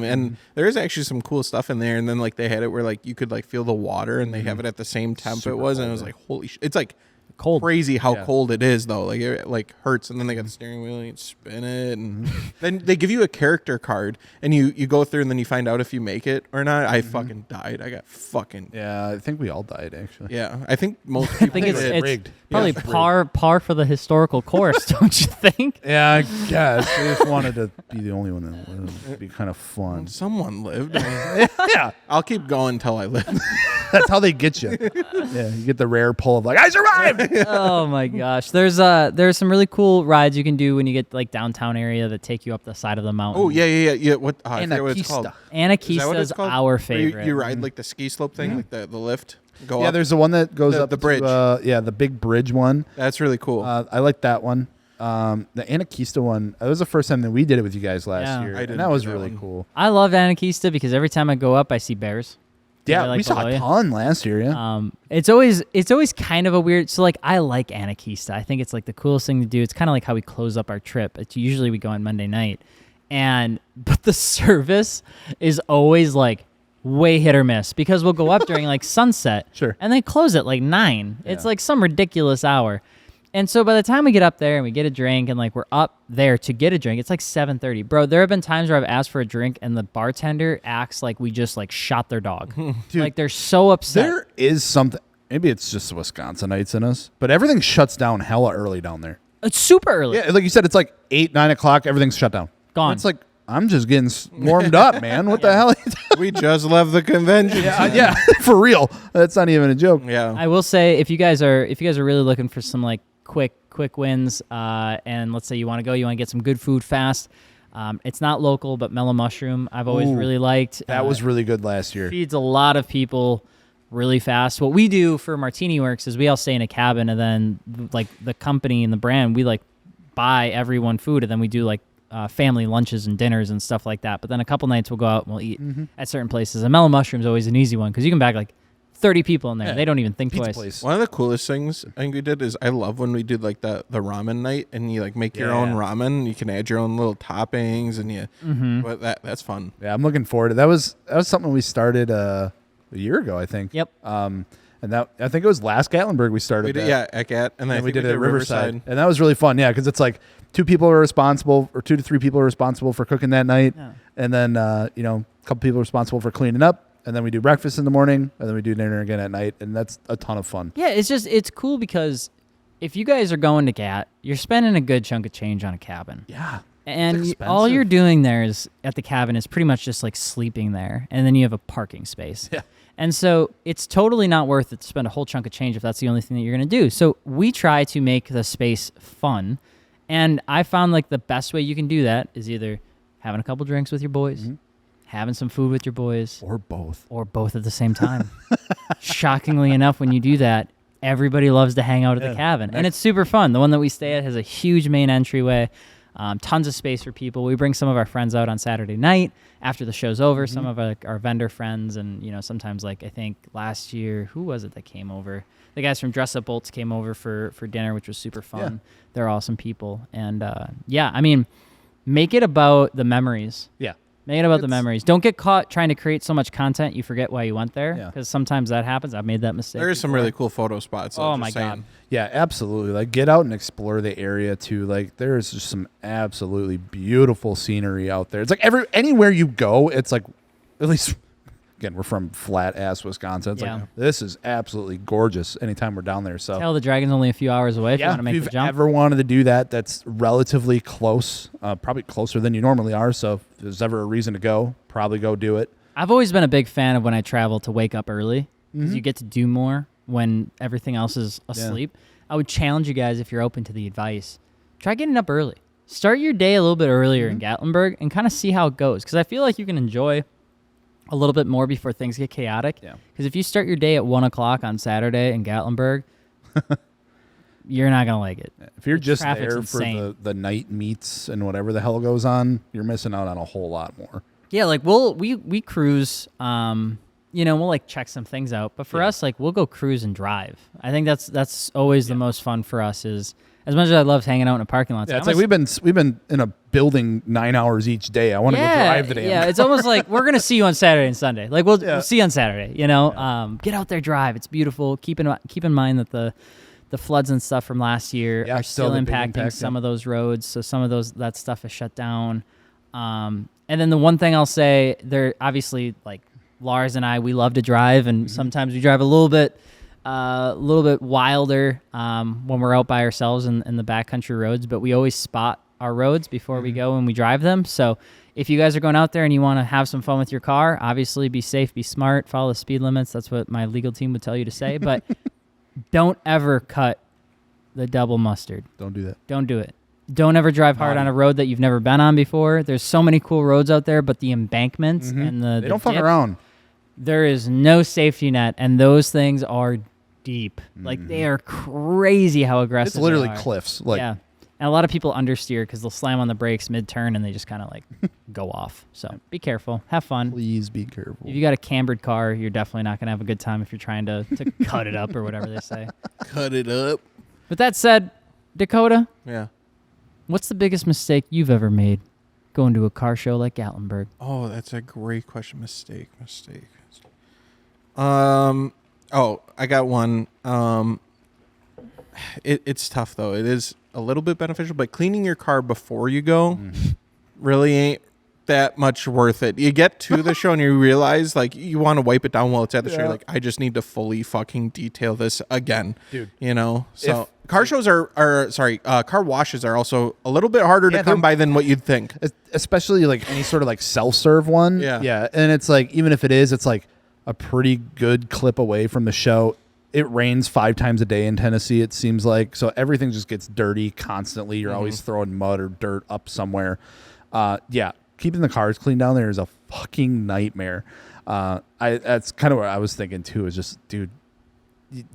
and there's actually some cool stuff in there. And then like they had it where like you could like feel the water, and they have it at the same temp it was, and it was like holy shit. It's like cold. Crazy how cold it is though. Like it like hurts, and then they got the steering wheel and you spin it, and then they give you a character card, and you go through, and then you find out if you make it or not. I fucking died. I got fucking I think we all died actually. Yeah, I think most people. I think it's rigged. Probably par for the historical course, don't you think? Yeah, I guess. I just wanted to be the only one that lived. It'd be kind of fun. Someone lived. I mean, yeah, I'll keep going until I live. That's how they get you. Yeah, you get the rare pull of like, I survived. Oh my gosh, there's some really cool rides you can do when you get like downtown area that take you up the side of the mountain. Oh yeah. What? I forget what it's called. Anakista is our favorite. You ride like the ski slope thing, like the lift. Go up. There's the one that goes up the bridge. The big bridge one. That's really cool. I like that one. The Anakista one. That was the first time that we did it with you guys last year, and that was really cool. I love Anakista because every time I go up, I see bears. Yeah, like we saw a ton last year. Yeah. It's always kind of a weird. So like, I like Anakista. I think it's like the coolest thing to do. It's kind of like how we close up our trip. It's usually we go on Monday night, but the service is always like way hit or miss because we'll go up during like sunset, sure, and they close at like 9. Yeah. It's like some ridiculous hour. And so by the time we get up there and we get a drink and like we're up there to get a drink, it's like 7:30. Bro, there have been times where I've asked for a drink and the bartender acts like we just like shot their dog. Dude, like they're so upset. There is something, maybe it's just the Wisconsinites in us, but everything shuts down hella early down there. It's super early. Yeah, like you said, it's like 8, 9 o'clock, everything's shut down. Gone. It's like, I'm just getting warmed up, man. What the hell? We just left the convention. Yeah, for real. That's not even a joke. Yeah. I will say if you guys are really looking for some like quick wins, and let's say you want to get some good food fast. It's not local, but Mellow Mushroom I've always really liked. That was really good last year. Feeds a lot of people really fast. What we do for MartiniWorks is we all stay in a cabin, and then like the company and the brand, we like buy everyone food, and then we do like family lunches and dinners and stuff like that. But then a couple nights we'll go out and we'll eat at certain places. And Mellow Mushroom's always an easy one because you can bag like 30 people in there. Yeah. They don't even think Pizza twice. Place. One of the coolest things I think we did is I love when we did like the ramen night and you like make your own ramen. You can add your own little toppings and you. But that's fun. Yeah, I'm looking forward to that. Was something we started a year ago, I think. Yep. And that I think it was last Gatlinburg we started. We did, at Gat, and then we did it at Riverside, and that was really fun. Yeah, because it's like 2 to 3 people are responsible for cooking that night, and then a couple people are responsible for cleaning up. And then we do breakfast in the morning, and then we do dinner again at night, and that's a ton of fun. Yeah, it's cool because if you guys are going to Gat, you're spending a good chunk of change on a cabin. Yeah. And all you're doing there is at the cabin is pretty much just like sleeping there, and then you have a parking space. Yeah. And so it's totally not worth it to spend a whole chunk of change if that's the only thing that you're going to do. So we try to make the space fun, and I found like the best way you can do that is either having a couple drinks with your boys, having some food with your boys. Or both. Or both at the same time. Shockingly enough, when you do that, everybody loves to hang out at the cabin. And it's super fun. The one that we stay at has a huge main entryway, tons of space for people. We bring some of our friends out on Saturday night after the show's over, some of our vendor friends. And, sometimes like I think last year, who was it that came over? The guys from Dress Up Bolts came over for dinner, which was super fun. Yeah. They're awesome people. And, make it about the memories. Yeah. Make it about the memories. Don't get caught trying to create so much content you forget why you went there. Because sometimes that happens. I've made that mistake. There is some really cool photo spots. Oh my God. Yeah, absolutely. Like get out and explore the area too. Like there is just some absolutely beautiful scenery out there. It's like anywhere you go, it's like at least again, we're from flat ass Wisconsin. It's like this is absolutely gorgeous anytime we're down there. So Tell the Dragon's only a few hours away if you want to make the jump. If you've ever wanted to do that, that's relatively close, probably closer than you normally are. So if there's ever a reason to go, probably go do it. I've always been a big fan of when I travel to wake up early because you get to do more when everything else is asleep. I would challenge you guys, if you're open to the advice, try getting up early. Start your day a little bit earlier in Gatlinburg and kind of see how it goes, because I feel like you can enjoy a little bit more before things get chaotic. Because if you start your day at 1 o'clock on Saturday in Gatlinburg, you're not going to like it. If you're just there for the night meets and whatever the hell goes on, you're missing out on a whole lot more. Yeah, like we cruise, we'll like check some things out. But for us, like we'll go cruise and drive. I think that's always the most fun for us is, as much as I love hanging out in a parking lot. Yeah, it's like we've been in a building 9 hours each day. I want to go drive the damn. Yeah, it's almost like we're gonna see you on Saturday and Sunday. Like we'll see you on Saturday. Get out there, drive. It's beautiful. Keep in mind that the floods and stuff from last year are still impacting some of those roads. So some of that stuff is shut down. And then the one thing I'll say, there obviously like Lars and I, we love to drive, and sometimes we drive a little bit wilder when we're out by ourselves in the backcountry roads, but we always spot our roads before we go and we drive them. So if you guys are going out there and you want to have some fun with your car, obviously be safe, be smart, follow the speed limits. That's what my legal team would tell you to say, but don't ever cut the double mustard. Don't do that. Don't do it. Don't ever drive hard on a road that you've never been on before. There's so many cool roads out there, but the embankments and they don't fuck around. There is no safety net, and those things are deep. Like they are crazy how aggressive. It's literally they are. Cliffs. And a lot of people understeer because they'll slam on the brakes mid-turn and they just kind of like go off. So be careful. Have fun. Please be careful. If you got a cambered car, you're definitely not going to have a good time if you're trying to cut it up or whatever they say. Cut it up. With that said, Dakota. Yeah. What's the biggest mistake you've ever made going to a car show like Gatlinburg? Oh, that's a great question. Mistake. I got one. It's tough though. It is a little bit beneficial, but cleaning your car before you go really ain't that much worth it. You get to the show and you realize like you want to wipe it down while it's at the show. You're like, I just need to fully fucking detail this again, dude. You know, so car shows car washes are also a little bit harder to come by than what you'd think, especially like any sort of like self-serve one. Yeah, and it's like even if it is, it's like a pretty good clip away from the show. It rains 5 times a day in Tennessee, it seems like. So everything just gets dirty constantly. You're always throwing mud or dirt up somewhere. Keeping the cars clean down there is a fucking nightmare. That's kind of what I was thinking too, is just, dude,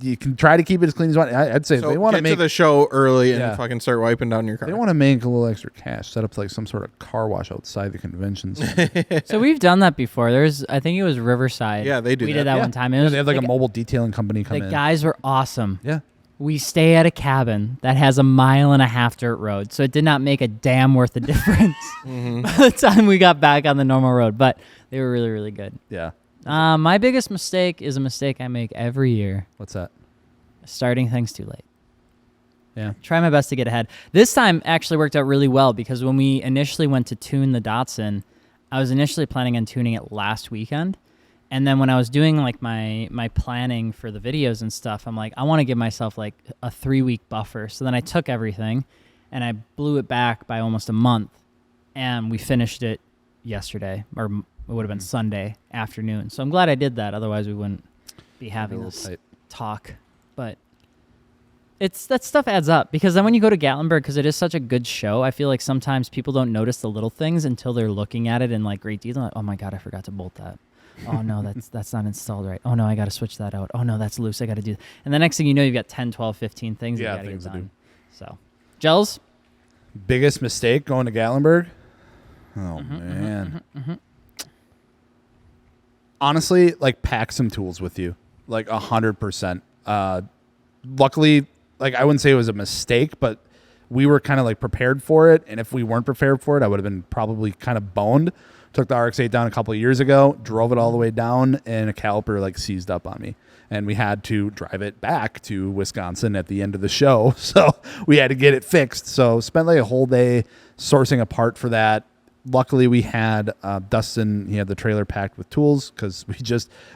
you can try to keep it as clean as you want. I'd say so they want to get to the show early and fucking start wiping down your car. They want to make a little extra cash, set up like some sort of car wash outside the convention center. So we've done that before. I think it was Riverside. Yeah, they do. We did that one time. It was they have like a mobile detailing company come in. The guys were awesome. Yeah. We stay at a cabin that has a 1.5 mile dirt road, so it did not make a damn worth of difference by the time we got back on the normal road. But they were really, really good. Yeah. My biggest mistake is a mistake I make every year. What's that? Starting things too late. Yeah. Try my best to get ahead. This time actually worked out really well because when we initially went to tune the Datsun, I was initially planning on tuning it last weekend. And then when I was doing like my planning for the videos and stuff, I'm like, I want to give myself like a 3-week buffer. So then I took everything and I blew it back by almost a month. And we finished it yesterday, or it would have been Sunday afternoon. So I'm glad I did that. Otherwise, we wouldn't be having this talk. But that stuff adds up because then when you go to Gatlinburg, because it is such a good show, I feel like sometimes people don't notice the little things until they're looking at it in like great detail. Like, oh my God, I forgot to bolt that. Oh no, that's not installed right. Oh no, I got to switch that out. Oh no, that's loose. I got to do. And the next thing you know, you've got 10, 12, 15 things you got to get done. So, Gels? Biggest mistake going to Gatlinburg? Oh man. Honestly, like pack some tools with you, like 100%. Luckily, like I wouldn't say it was a mistake, but we were kind of like prepared for it. And if we weren't prepared for it, I would have been probably kind of boned. Took the RX-8 down a couple of years ago, drove it all the way down, and a caliper like seized up on me. And we had to drive it back to Wisconsin at the end of the show. So we had to get it fixed. So spent like a whole day sourcing a part for that. Luckily, we had Dustin, he had the trailer packed with tools because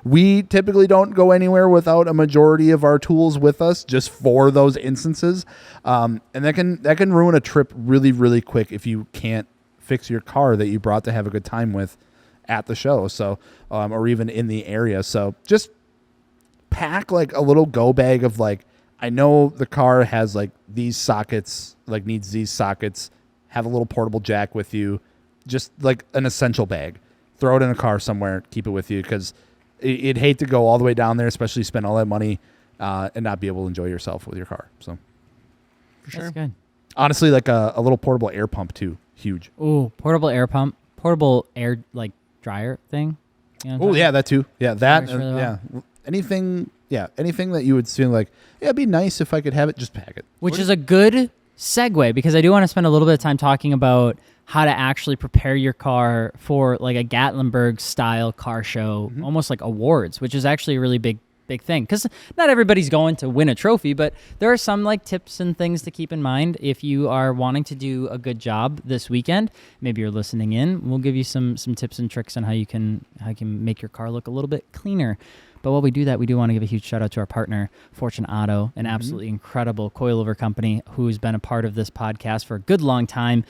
we typically don't go anywhere without a majority of our tools with us just for those instances. And that can ruin a trip really, really quick if you can't fix your car that you brought to have a good time with at the show. So, or even in the area. So just pack like a little go bag of like, I know the car has like these sockets, like needs these sockets, have a little portable jack with you, just like an essential bag, throw it in a car somewhere, keep it with you. Cause you'd hate to go all the way down there, especially spend all that money, and not be able to enjoy yourself with your car. So for sure. That's good. Honestly, like a little portable air pump too. Huge. Ooh, portable air pump, portable air like dryer thing. You know that too. Yeah, that. Really well. Anything that you would see like, yeah, it'd be nice if I could have it. Just pack it. Which is a good segue because I do want to spend a little bit of time talking about how to actually prepare your car for like a Gatlinburg style car show, almost like awards, which is actually a really big thing because not everybody's going to win a trophy, but there are some like tips and things to keep in mind if you are wanting to do a good job this weekend. Maybe you're listening in. We'll give you some tips and tricks on how you can make your car look a little bit cleaner. But while we do that, we do want to give a huge shout out to our partner, Fortune Auto, an absolutely incredible coilover company who's been a part of this podcast for a good long time.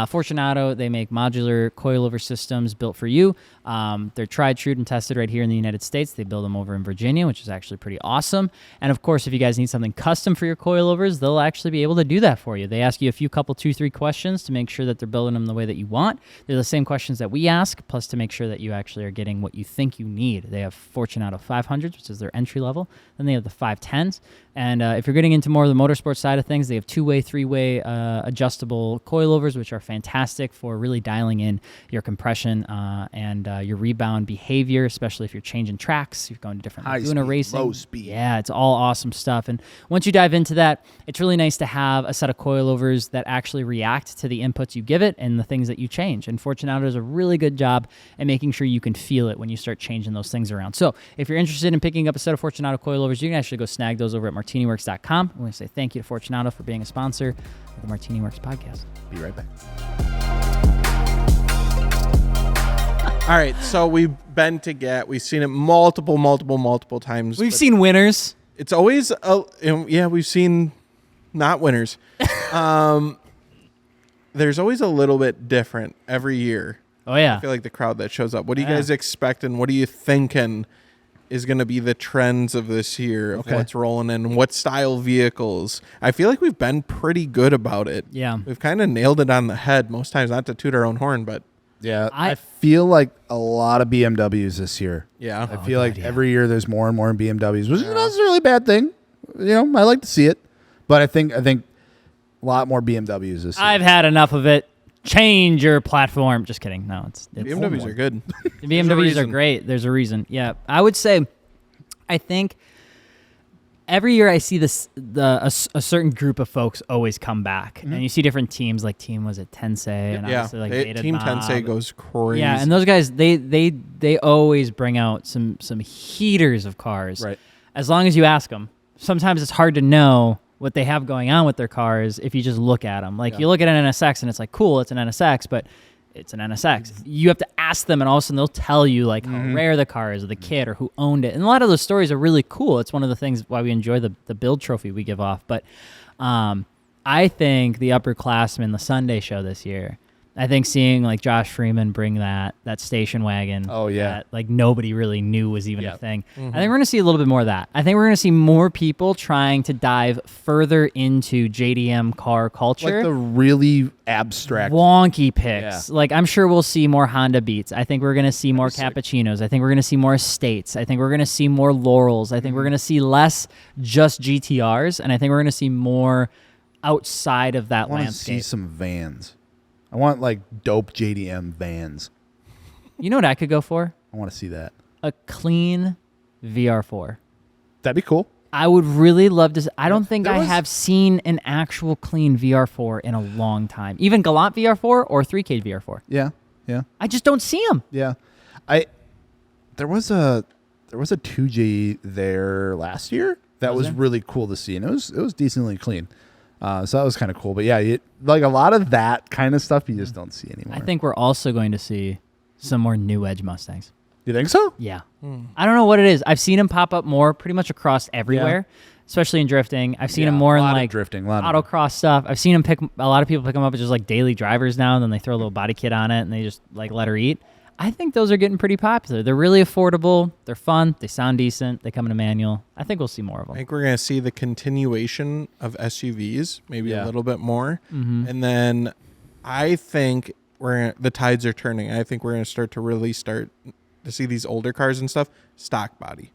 Fortune Auto, they make modular coilover systems built for you. They're tried, true, and tested right here in the United States. They build them over in Virginia, which is actually pretty awesome. And of course, if you guys need something custom for your coilovers, they'll actually be able to do that for you. They ask you a few 2-3 questions to make sure that they're building them the way that you want. They're the same questions that we ask, plus to make sure that you actually are getting what you think you need. They have Fortune Auto 500s, which is their entry level. Then they have the 510s. And if you're getting into more of the motorsport side of things, they have 2-way, 3-way adjustable coilovers, which are fantastic for really dialing in your compression and your rebound behavior, especially if you're changing tracks, you're going to different Laguna racing. Low speed. Yeah, it's all awesome stuff. And once you dive into that, it's really nice to have a set of coilovers that actually react to the inputs you give it and the things that you change. And Fortune Auto does a really good job at making sure you can feel it when you start changing those things around. So if you're interested in picking up a set of Fortune Auto coilovers, you can actually go snag those over at MartiniWorks.com. I want to say thank you to Fortune Auto for being a sponsor of the MartiniWorks podcast. Be right back. All right, so we've been to GAT. We've seen it multiple times. We've seen winners. It's always, we've seen not winners. There's always a little bit different every year. Oh, yeah. I feel like the crowd that shows up. What do you guys expect, and what are you thinking is going to be the trends of this year of what's rolling in, what style vehicles? I feel like we've been pretty good about it. Yeah. We've kind of nailed it on the head most times, not to toot our own horn, but yeah, I feel like a lot of BMWs this year. Yeah. I feel like every year there's more and more BMWs, which is not necessarily a bad thing. I like to see it. But I think a lot more BMWs this year. I've had enough of it. Change your platform. Just kidding. No, it's BMWs are good. The BMWs are great. There's a reason. Yeah. I would say, I think every year I see this, a certain group of folks always come back, and you see different teams. Like was it Tensei, and obviously like Team Tensei goes crazy. Yeah, and those guys they always bring out some heaters of cars. Right. As long as you ask them. Sometimes it's hard to know what they have going on with their cars if you just look at them. Like you look at an NSX and it's like, cool, it's an NSX, but it's an NSX. You have to ask them, and all of a sudden they'll tell you like how rare the car is, or the kit, or who owned it. And a lot of those stories are really cool. It's one of the things why we enjoy the build trophy we give off. But I think the upperclassmen, the Sunday show this year, I think seeing like Josh Freeman bring that station wagon, that like nobody really knew was even a thing. I think we're going to see a little bit more of that. I think we're going to see more people trying to dive further into JDM car culture. Like the really abstract, wonky picks. Yeah. Like I'm sure we'll see more Honda Beats. I think we're going to see more Cappuccinos. I think we're going to see more Estates. I think we're going to see more Laurels. I think we're going to see less just GTRs, and I think we're going to see more outside of that landscape. I want to see some vans. I want like dope JDM vans. You know what I could go for? I want to see that. A clean VR4. That'd be cool. I would really love to. I don't think I have seen an actual clean VR4 in a long time. Even Galant VR4 or 3K VR4. Yeah. I just don't see them. Yeah. There was a 2G there last year that was really cool to see, and it was decently clean. So that was kind of cool. But yeah, like a lot of that kind of stuff you just don't see anymore. I think we're also going to see some more new Edge Mustangs. You think so? Yeah. I don't know what it is. I've seen them pop up more pretty much across everywhere, especially in drifting. I've seen them more in like drifting, autocross stuff. I've seen them a lot of people pick them up as just like daily drivers now, and then they throw a little body kit on it and they just like let her eat. I think those are getting pretty popular. They're really affordable. They're fun. They sound decent. They come in a manual. I think we'll see more of them. I think we're going to see the continuation of SUVs, maybe a little bit more. And then I think the tides are turning. I think we're going to start to see these older cars and stuff, stock body.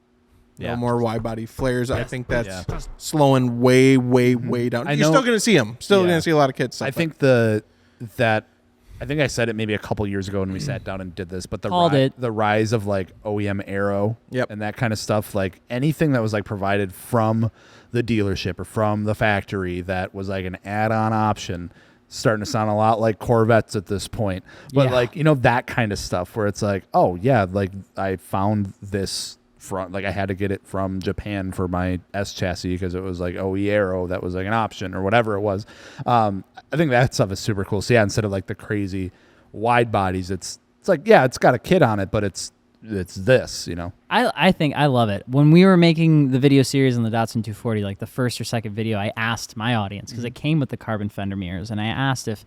No more wide body flares. I think that's slowing way down. You're still going to see them. Still going to see a lot of kids. I think I think I said it maybe a couple years ago when we sat down and did this, but the rise of like OEM aero and that kind of stuff, like anything that was like provided from the dealership or from the factory that was like an add-on option, starting to sound a lot like Corvettes at this point. But like, that kind of stuff where it's like, oh yeah, like I found this like I had to get it from Japan for my S chassis because it was like OE Aero that was like an option or whatever it was. I think that stuff is super cool. So yeah, instead of like the crazy wide bodies, it's like, yeah, it's got a kit on it, but it's this, I think I love it. When we were making the video series on the Datsun 240, like the first or second video, I asked my audience because it came with the carbon fender mirrors, and I asked if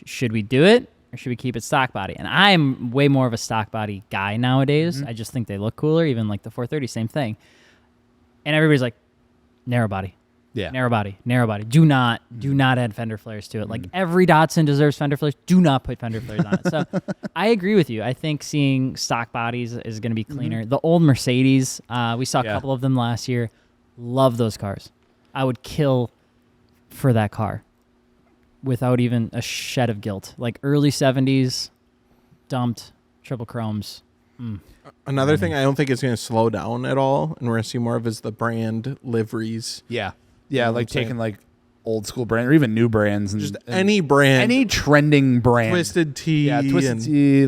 should we do it or should we keep it stock body? And I'm way more of a stock body guy nowadays. I just think they look cooler. Even like the 430, same thing. And everybody's like, narrow body. Yeah. Narrow body. Do not add fender flares to it. Like every Datsun deserves fender flares. Do not put fender flares on it. So I agree with you. I think seeing stock bodies is going to be cleaner. The old Mercedes, we saw a couple of them last year. Love those cars. I would kill for that car without even a shed of guilt. Like early 70s, dumped, triple chromes. Another thing I don't think is going to slow down at all, and we're going to see more of is the brand liveries. Yeah, like taking like old school brand or even new brands and just any brand, any trending brand. Twisted Tea,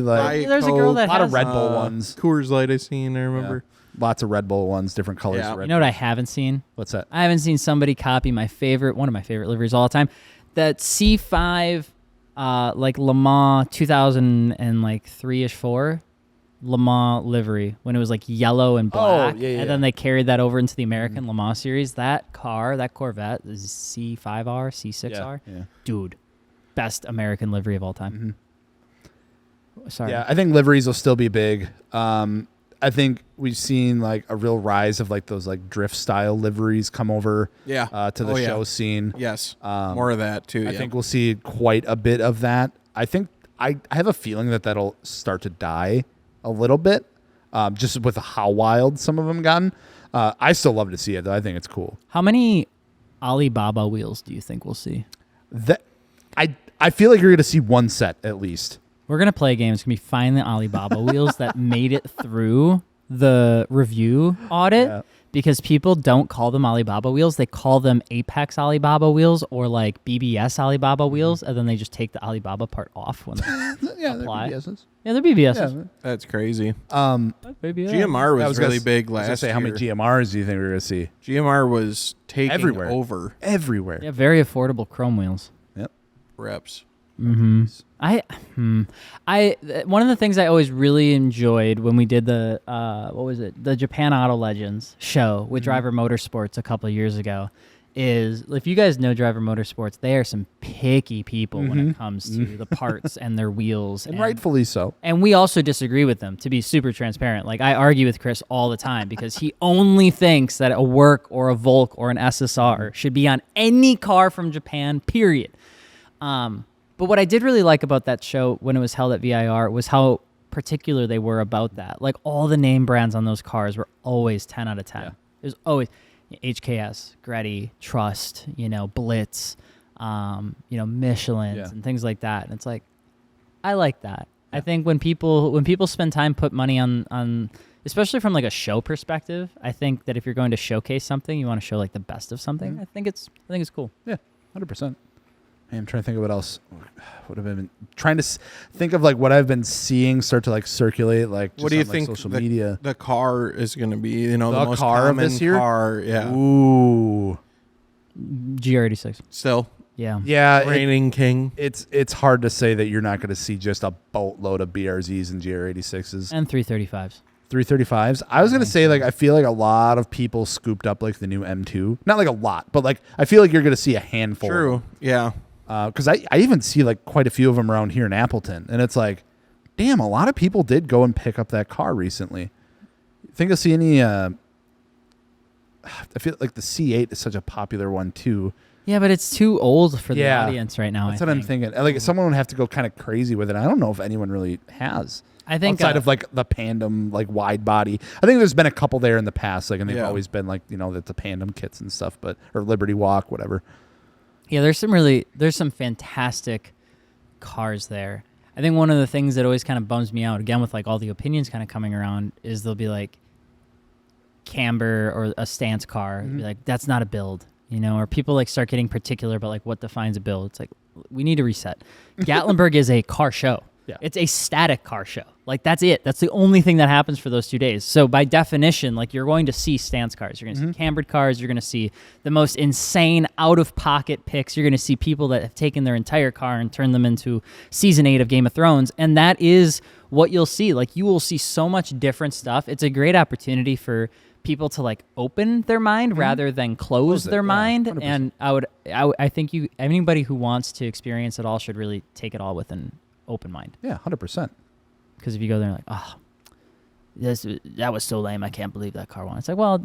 like there's a girl that a lot has of Red Bull ones. Coors Light I remember. Lots of Red Bull ones, different colors. Yeah. You know what I haven't seen? What's that? I haven't seen somebody copy one of my favorite liveries all the time. That C5, like Le Mans 2003-ish 4. Le Mans livery when it was like yellow and black, and then they carried that over into the American Le Mans series. That car, that Corvette, is C5R, C6R, dude, best American livery of all time. Sorry. Yeah, I think liveries will still be big. I think we've seen like a real rise of like those like drift style liveries come over to the show scene. Yes, more of that too. I think we'll see quite a bit of that. I think I have a feeling that that'll start to die a little bit, just with how wild some of them gotten. I still love to see it though. I think it's cool. How many Alibaba wheels do you think we'll see? I feel like you're going to see one set at least. We're going to play a game. It's going to be find the Alibaba wheels that made it through the review audit because people don't call them Alibaba wheels. They call them Apex Alibaba wheels or like BBS Alibaba wheels, and then they just take the Alibaba part off when they apply. They're BBSs. Yeah, they're BBSs. Yeah, that's crazy. Maybe, GMR was really big last year. I was going to say, how many GMRs do you think we're going to see? GMR was taking Everywhere. over. Everywhere. Yeah, very affordable chrome wheels. Yep. Reps. I one of the things I always really enjoyed when we did the the Japan Auto Legends show with Driver Motorsports a couple of years ago is, if you guys know Driver Motorsports, they are some picky people when it comes to the parts and their wheels, and rightfully so. And we also disagree with them, to be super transparent. Like, I argue with Chris all the time because he only thinks that a Work or a Volk or an SSR should be on any car from Japan, period. But what I did really like about that show when it was held at VIR was how particular they were about that. Like, all the name brands on those cars were always 10 out of 10. Yeah. There's always HKS, Gretty, Trust, Blitz, Michelin's and things like that. And it's like, I like that. Yeah. I think when people spend time, put money on, especially from like a show perspective, I think that if you're going to showcase something, you want to show like the best of something. I think it's cool. Yeah, 100%. I'm trying to think of what else would have been trying to think of, like what I've been seeing start to like circulate, like just what do you on, think like, social media. The car is going to be, the most car common of this year? car. Yeah. Ooh. GR86. Still. Yeah. Reigning king. It's hard to say that you're not going to see just a boatload of BRZs and GR86s and 335s. 335s. I was going to say, like, I feel like a lot of people scooped up like the new M2. Not like a lot, but like I feel like you're going to see a handful. True. Yeah. Because I even see like quite a few of them around here in Appleton, and it's like, damn, a lot of people did go and pick up that car recently. Think you'll see any? I feel like the C8 is such a popular one too. Yeah, but it's too old for the audience right now. That's what I'm thinking. Like, someone would have to go kind of crazy with it. I don't know if anyone really has. I think outside of like the Pandem, like wide body. I think there's been a couple there in the past, like, and they've always been like, that the Pandem kits and stuff, or Liberty Walk, whatever. Yeah, there's some fantastic cars there. I think one of the things that always kind of bums me out, again with like all the opinions kind of coming around, is they'll be like Camber or a stance car, be like, that's not a build, or people like start getting particular about like what defines a build. It's like, we need to reset. Gatlinburg is a car show. Yeah. It's a static car show. Like, that's it. That's the only thing that happens for those 2 days. So by definition, like, you're going to see stance cars. You're going to see cambered cars. You're going to see the most insane out-of-pocket picks. You're going to see people that have taken their entire car and turned them into Season 8 of Game of Thrones. And that is what you'll see. Like, you will see so much different stuff. It's a great opportunity for people to, like, open their mind rather than close their mind. 100%. And I think anybody who wants to experience it all should really take it all with an open mind. Yeah, 100%. Because if you go there and like, that was so lame, I can't believe that car won. It's like, well,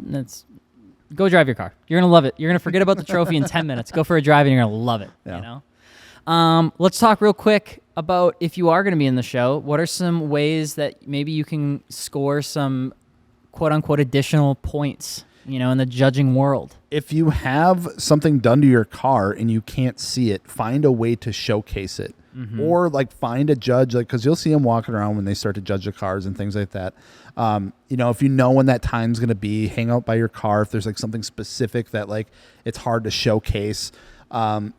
go drive your car. You're gonna love it. You're gonna forget about the trophy in 10 minutes. Go for a drive and you're gonna love it. Yeah. Let's talk real quick about, if you are gonna be in the show, what are some ways that maybe you can score some quote unquote additional points, in the judging world? If you have something done to your car and you can't see it, find a way to showcase it. Or like find a judge, like, because you'll see them walking around when they start to judge the cars and things like that. If you know when that time's going to be, hang out by your car. If there's like something specific that like it's hard to showcase, and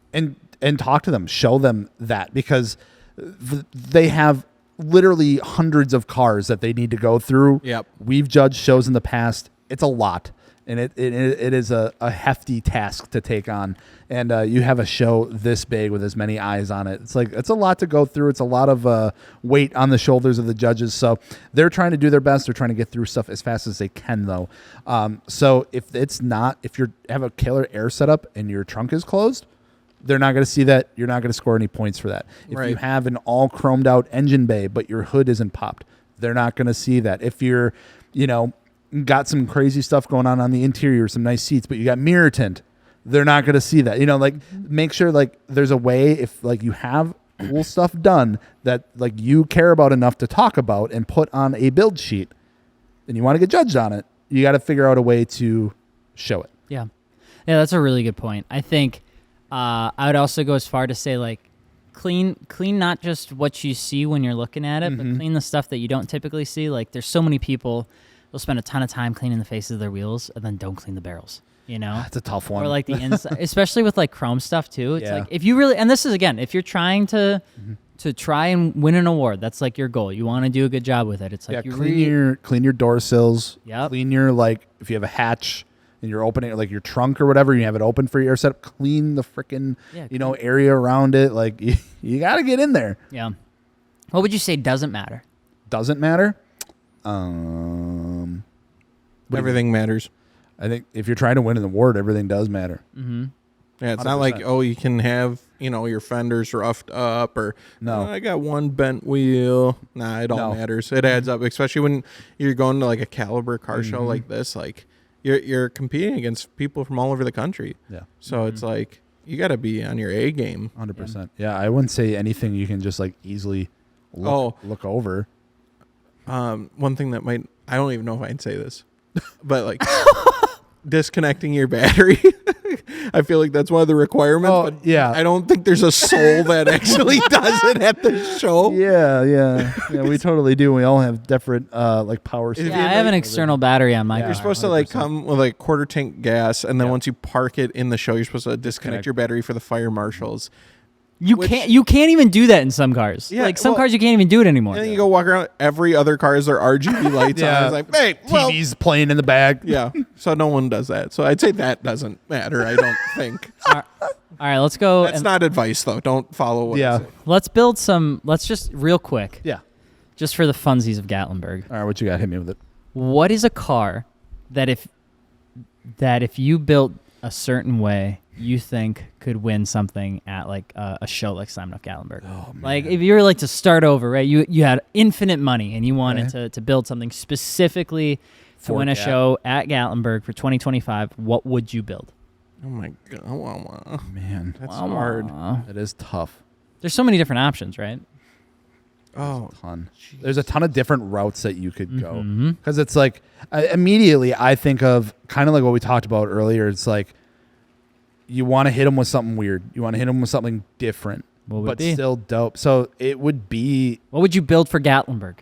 talk to them, show them that, because they have literally hundreds of cars that they need to go through. Yep. We've judged shows in the past. It's a lot. And it is a hefty task to take on. And you have a show this big with as many eyes on it. It's a lot to go through. It's a lot of weight on the shoulders of the judges. So they're trying to do their best. They're trying to get through stuff as fast as they can, though. So if you have a killer air setup and your trunk is closed, they're not going to see that. You're not going to score any points for that. If you have an all chromed out engine bay, but your hood isn't popped, they're not going to see that. If you're, got some crazy stuff going on the interior, some nice seats, but you got mirror tint, they're not going to see that. Make sure there's a way, if you have cool stuff done that you care about enough to talk about and put on a build sheet, and you want to get judged on it, you got to figure out a way to show it. Yeah, that's a really good point. I think I would also go as far to say clean not just what you see when you're looking at it, but clean the stuff that you don't typically see. There's so many people will spend a ton of time cleaning the faces of their wheels and then don't clean the barrels. It's a tough one. Or the inside, especially with chrome stuff too. It's if you really, and this is again, if you're trying to try and win an award, that's your goal. You want to do a good job with it. It's clean your door sills. Yep. Clean your if you have a hatch and you're opening your trunk or whatever, you have it open for your air setup. Clean the freaking area around it. You got to get in there. Yeah. What would you say doesn't matter? Doesn't matter. Everything matters. I think if you're trying to win an award, everything does matter. Mm-hmm. Yeah, it's 100%. Not you can have your fenders roughed up or I got one bent wheel. Nah, it all matters. It adds up, especially when you're going to a caliber car show like this. You're competing against people from all over the country. Yeah. So it's you got to be on your A game. 100%. Yeah, I wouldn't say anything you can just easily look over. One thing that I don't even know if I can say this, but disconnecting your battery. I feel like that's one of the requirements. But yeah. I don't think there's a soul that actually does it at the show. Yeah. We totally do. We all have different power. Yeah, I have an external battery on my car. You're supposed to come with quarter tank gas, and then once you park it in the show, you're supposed to disconnect your battery for the fire marshals. You can't even do that in some cars. Yeah, some cars you can't even do it anymore. And then you go walk around. Every other car has their RGB lights on. It's hey, TV's playing in the back. Yeah, so no one does that. So I'd say that doesn't matter. I don't think. All right, let's go. That's not advice though. Don't follow what I say. Let's build some. Let's just real quick. Yeah. Just for the funsies of Gatlinburg. All right, what you got? Hit me with it. What is a car that if you built a certain way, you think could win something at a show like Slammedenuff Gatlinburg? Oh, man. If you were to start over, right? You had infinite money and you wanted to build something specifically to win a show at Gatlinburg for 2025. What would you build? Oh my god, man, that's hard. It is tough. There's so many different options, right? Oh, there's a ton of different routes that you could go because it's immediately I think of kind of what we talked about earlier. It's you want to hit them with something weird. You want to hit them with something different, but still dope. So it would be. What would you build for Gatlinburg?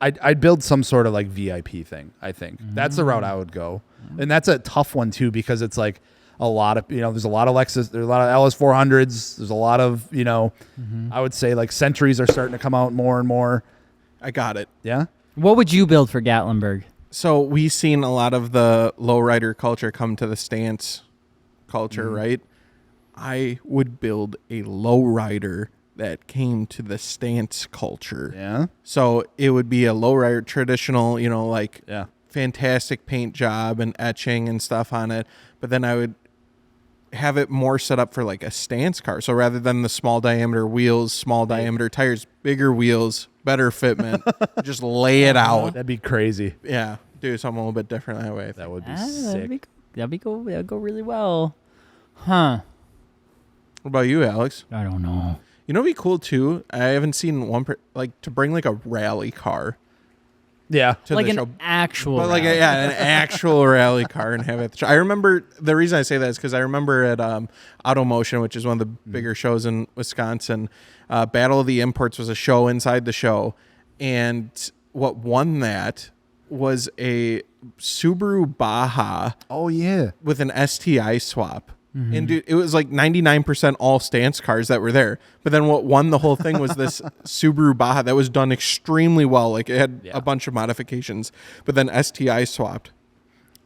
I'd build some sort of VIP thing. I think that's the route I would go, and that's a tough one too because it's a lot of there's a lot of Lexus, there's a lot of LS400s, there's a lot of I would say Centuries are starting to come out more and more. I got it. Yeah. What would you build for Gatlinburg? So we've seen a lot of the lowrider culture come to the stance culture, right? I would build a lowrider that came to the stance culture. Yeah. So it would be a lowrider, traditional, fantastic paint job and etching and stuff on it. But then I would have it more set up for a stance car. So rather than the small diameter wheels, small diameter tires, bigger wheels, better fitment, just lay it out. That'd be crazy. Yeah. Do something a little bit different that way. That would be sick. That'd be cool. That'd go really well. Huh. What about you, Alex? I don't know. It'd be cool too. I haven't seen one to bring a rally car. Yeah, to the an show. Actual, but an actual rally car and have it at the show. I remember the reason I say that is because I remember at Automotion, which is one of the bigger shows in Wisconsin. Battle of the Imports was a show inside the show, and what won that was a Subaru Baja. Oh yeah, with an STI swap. And dude, it was like 99% all stance cars that were there. But then what won the whole thing was this Subaru Baja that was done extremely well. Like it had a bunch of modifications, but then STI swapped.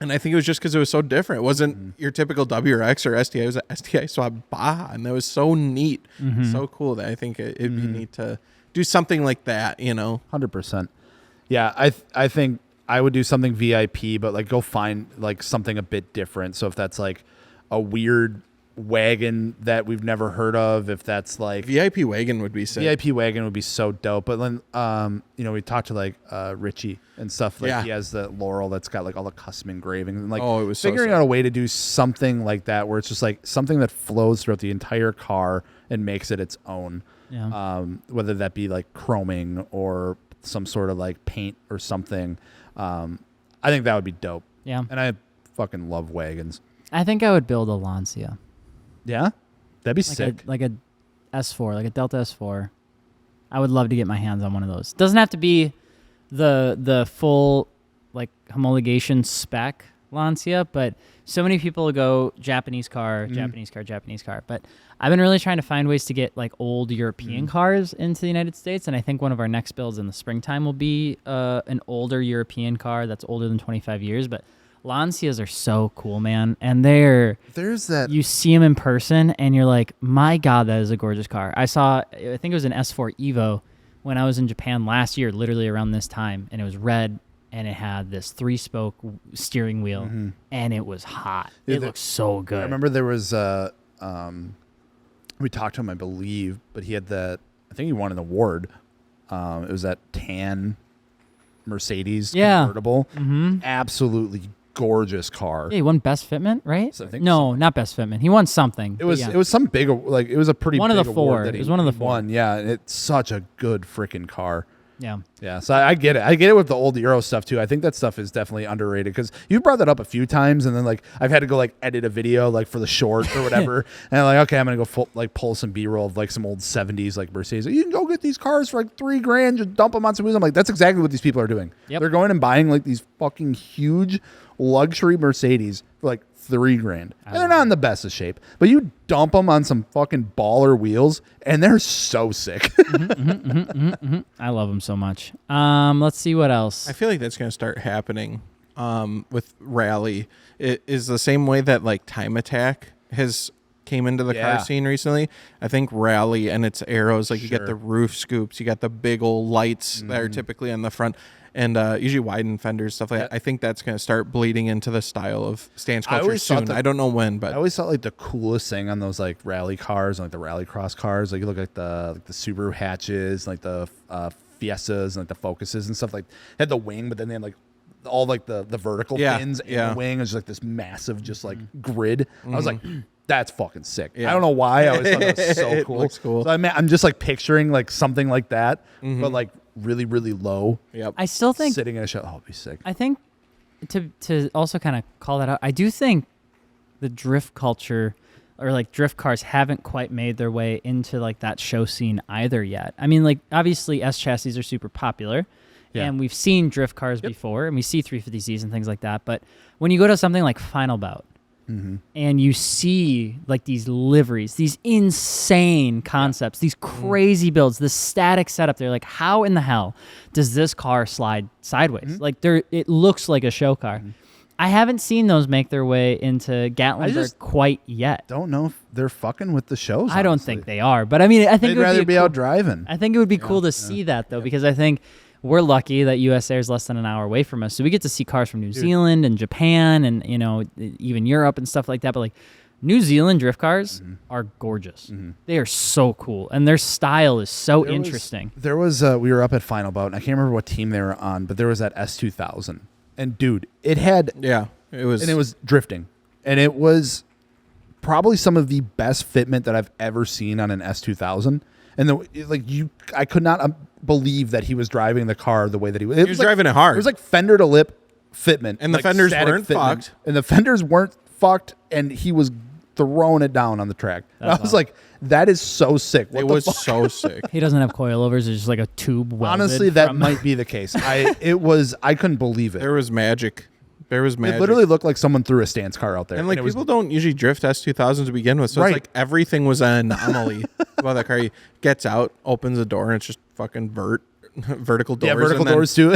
And I think it was just because it was so different. It wasn't your typical WRX or STI. It was a STI swap Baja. And that was so neat. So cool that I think it'd be neat to do something like that, 100%. Yeah, I think I would do something VIP, but like go find like something a bit different. So if that's like a weird wagon that we've never heard of, if that's like VIP wagon would be sick. VIP wagon would be so dope. But then we talked to like Richie and stuff. Like he has the Laurel that's got like all the custom engravings and like it was figuring out a way to do something like that where it's just like something that flows throughout the entire car and makes it its own. Yeah. Whether that be like chroming or some sort of like paint or something. I think that would be dope. Yeah. And I fucking love wagons. I think I would build a Lancia. Yeah? That'd be sick. Like a S4, like a Delta S4. I would love to get my hands on one of those. Doesn't have to be the full like homologation spec Lancia, but so many people go Japanese car. But I've been really trying to find ways to get like old European cars into the United States, and I think one of our next builds in the springtime will be an older European car that's older than 25 years, but Lancias are so cool, man. And there's that. You see them in person and you're like, my God, that is a gorgeous car. I think it was an S4 Evo when I was in Japan last year, literally around this time. And it was red and it had this 3-spoke steering wheel and it was hot. It looks so good. I remember there was, we talked to him, I believe, but he had I think he won an award. It was that tan Mercedes convertible. Absolutely gorgeous car. Yeah, he won Best Fitment, right? So I think no, not Best Fitment. He won something. It was some big, like it was a pretty one big of the four. Award that it was one of the four. Won. Yeah, it's such a good freaking car. Yeah. Yeah. So I get it. I get it with the old Euro stuff too. I think that stuff is definitely underrated because you brought that up a few times, and then like I've had to go like edit a video like for the short or whatever, and I'm like, okay, I'm gonna go pull some B-roll of like some old 70s like Mercedes. You can go get these cars for like $3,000, just dump them on some wheels. I'm like, that's exactly what these people are doing. Yep. They're going and buying like these fucking huge luxury Mercedes for like $3,000, and they're not in the best of shape. But you dump them on some fucking baller wheels, and they're so sick. I love them so much. Let's see what else. I feel like that's going to start happening with rally. It is the same way that like Time Attack has came into the car scene recently. I think rally and its arrows, like you get the roof scoops, you got the big old lights that are typically on the front. And usually widened fenders, stuff like that. I think that's going to start bleeding into the style of stance culture soon. I don't know when, but I always thought like the coolest thing on those like rally cars, like the rally cross cars, like you look at the Subaru hatches, like the Fiestas, and like the Focuses and stuff. Like they had the wing, but then they had like all like the vertical fins in the wing. It was like this massive, just like grid. I was like, that's fucking sick. I don't know why. I always thought that was so cool. Looks cool. So I'm just like picturing like something like that, but like really, really low. Yep. I still think sitting in a shell. Oh, it'd be sick. I think to also kind of call that out, I do think the drift culture or like drift cars haven't quite made their way into like that show scene either yet. I mean, like obviously S chassis are super popular. Yeah. And we've seen drift cars before, and we see 350Zs and things like that. But when you go to something like Final Bout, and you see like these liveries, these insane concepts, these crazy builds, this static setup, they're like, how in the hell does this car slide sideways? Like it looks like a show car. I haven't seen those make their way into Gatlinburg quite yet. Don't know if they're fucking with the shows. I don't think they are, but I mean, I think they'd rather be out driving. I think it would be cool to see that though, because I think we're lucky that US Air is less than an hour away from us. So we get to see cars from New Zealand and Japan and, even Europe and stuff like that. But like New Zealand drift cars are gorgeous. They are so cool. And their style is so interesting. We were up at Final Bout, and I can't remember what team they were on, but there was that S2000. And dude, it was drifting. And it was probably some of the best fitment that I've ever seen on an S2000. And I could not believe that he was driving the car the way that he was. He was driving it hard. It was like fender to lip fitment, and the fenders weren't fucked. And the fenders weren't fucked, and he was throwing it down on the track. I was like, that is so sick. It was so sick. He doesn't have coilovers. It's just like a tube welded. Honestly, that might be the case. I couldn't believe it. There was magic There was magic. It literally looked like someone threw a stance car out there. And like people don't usually drift S2000s to begin with, so it's like everything was an anomaly about that car. He gets out, opens the door, and it's just fucking vertical doors. Yeah, vertical doors too.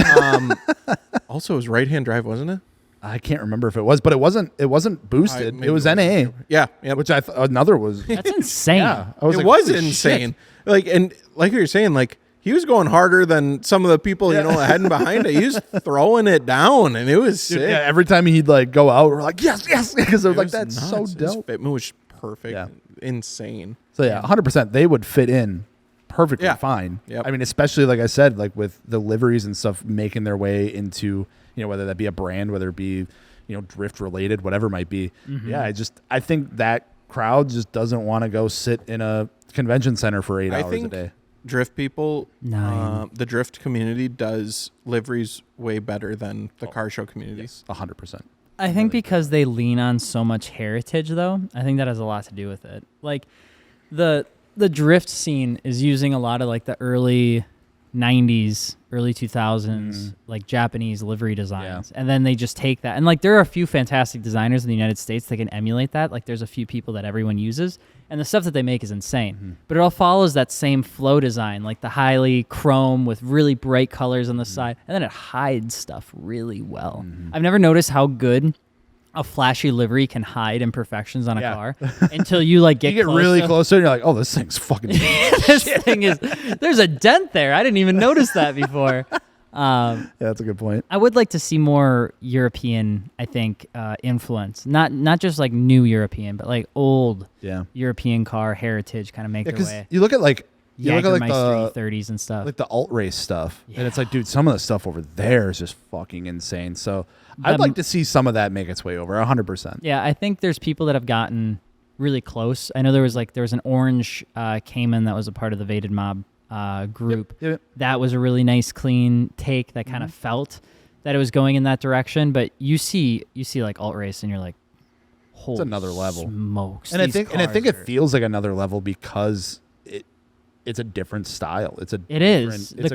Also, it was right-hand drive, wasn't it? I can't remember if it was, but it wasn't boosted. It was NA. Yeah, which another was. That's insane. Yeah, it was insane. Like, and like you're saying, like he was going harder than some of the people, ahead and behind it. He was throwing it down, and it was sick. Yeah, every time he'd like go out, we're like, yes, because it was like, that's nuts. so dope. His fitment was perfect, insane. So yeah, 100%, they would fit in perfectly fine. Yep. I mean, especially like I said, like with the liveries and stuff making their way into, whether that be a brand, whether it be, drift related, whatever it might be. Mm-hmm. Yeah, I think that crowd just doesn't want to go sit in a convention center for 8 hours a day. Drift people, the drift community does liveries way better than the car show community. Yes, 100%. I think because they lean on so much heritage, though, I think that has a lot to do with it. Like the drift scene is using a lot of like the early 90s, early 2000s, like Japanese livery designs. And then they just take that. And like there are a few fantastic designers in the United States that can emulate that. Like there's a few people that everyone uses. And the stuff that they make is insane. But it all follows that same flow design, like the highly chrome with really bright colors on the side. And then it hides stuff really well. I've never noticed how good a flashy livery can hide imperfections on a car until you like get really close to it and you're like, oh, this thing's fucking this thing is, there's a dent there. I didn't even notice that before. Yeah, that's a good point. I would like to see more European, I think, influence. Not just like new European, but like old European car heritage kind of make their way. You look at like the 30s and stuff. Like the alt race stuff. And it's like, dude, some of the stuff over there is just fucking insane. So I'd like to see some of that make its way over 100%. Yeah, I think there's people that have gotten really close. I know there was an orange Cayman that was a part of the Vaded Mob group. Yep. That was a really nice, clean take that kind of felt that it was going in that direction. But you see like alt race, and you're like, holy, it's another level. Smokes! And I think it feels like another level because it's a different style. It's a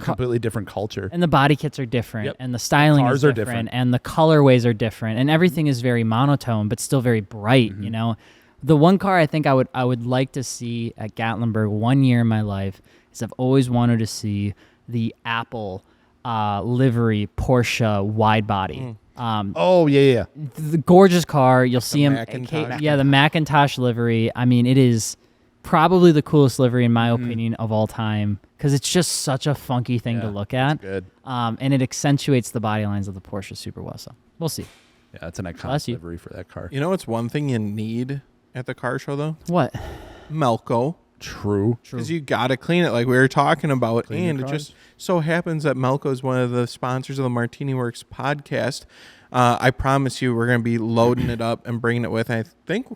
completely different culture, and the body kits are different, and the styling is different, and the colorways are different, and everything is very monotone but still very bright. The one car I think I would like to see at Gatlinburg one year in my life is I've always wanted to see the Apple livery Porsche wide body. The gorgeous car. You'll see him. The Macintosh livery. I mean, it is probably the coolest livery in my opinion of all time because it's just such a funky thing to look at. Good. And it accentuates the body lines of the Porsche super well. So we'll see. Yeah, it's an iconic livery for that car. You know what's one thing you need at the car show though? What? Melco. True. Because you got to clean it like we were talking about. And it just so happens that Melco is one of the sponsors of the MartiniWorks podcast. I promise you we're going to be loading it up and bringing it with. I think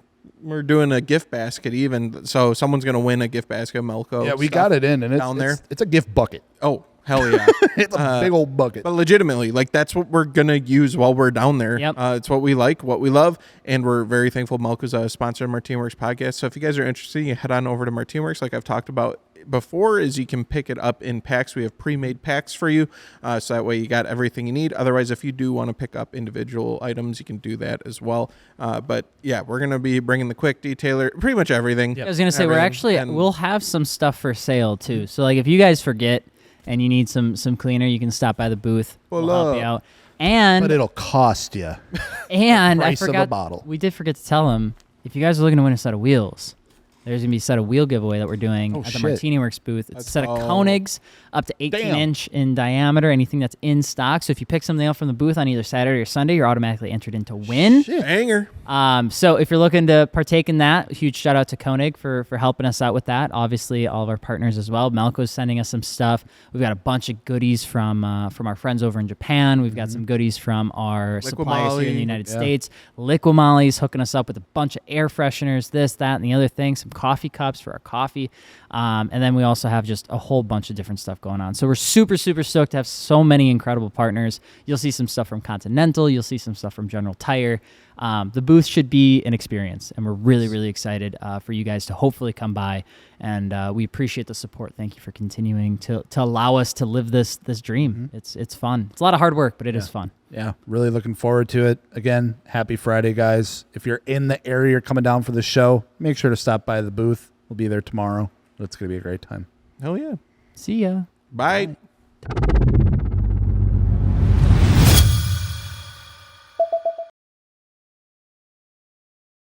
we're doing a gift basket even. So someone's going to win a gift basket of Melco. Yeah, we got it in. And down there. It's a gift bucket. Oh, hell yeah. It's a big old bucket. But legitimately, like that's what we're going to use while we're down there. Yep. It's what we like, what we love, and we're very thankful Melco's a sponsor of MartiniWorks podcast. So if you guys are interested, you head on over to MartiniWorks like I've talked about before, is you can pick it up in packs. We have pre-made packs for you, so that way you got everything you need. Otherwise, if you do want to pick up individual items, you can do that as well. But yeah, we're going to be bringing the quick detailer, pretty much everything. Yep. I was going to say, we'll have some stuff for sale too. So like if you guys forget and you need some cleaner, you can stop by the booth. We'll help you out. But it'll cost you. And price I forgot, of a bottle. We did forget to tell them, if you guys are looking to win a set of wheels, there's going to be a set of wheel giveaway that we're doing at the MartiniWorks booth. It's a set of Koenigs up to 18-inch in diameter, anything that's in stock. So if you pick something up from the booth on either Saturday or Sunday, you're automatically entered in to win. Banger. So if you're looking to partake in that, huge shout out to Koenig for helping us out with that. Obviously, all of our partners as well. Melco's sending us some stuff. We've got a bunch of goodies from our friends over in Japan. We've got some goodies from our suppliers here in the United States. Liquimolly's hooking us up with a bunch of air fresheners, this, that, and the other thing. Some coffee cups for our coffee. And then we also have just a whole bunch of different stuff going on. So we're super, super stoked to have so many incredible partners. You'll see some stuff from Continental. You'll see some stuff from General Tire. The booth should be an experience, and we're really, really excited for you guys to hopefully come by. And we appreciate the support. Thank you for continuing to allow us to live this dream. It's fun. It's a lot of hard work, but it is fun. Yeah, really looking forward to it. Again, happy Friday, guys. If you're in the area, you're coming down for the show, make sure to stop by the booth. We'll be there tomorrow. It's going to be a great time. Hell yeah. See ya. Bye.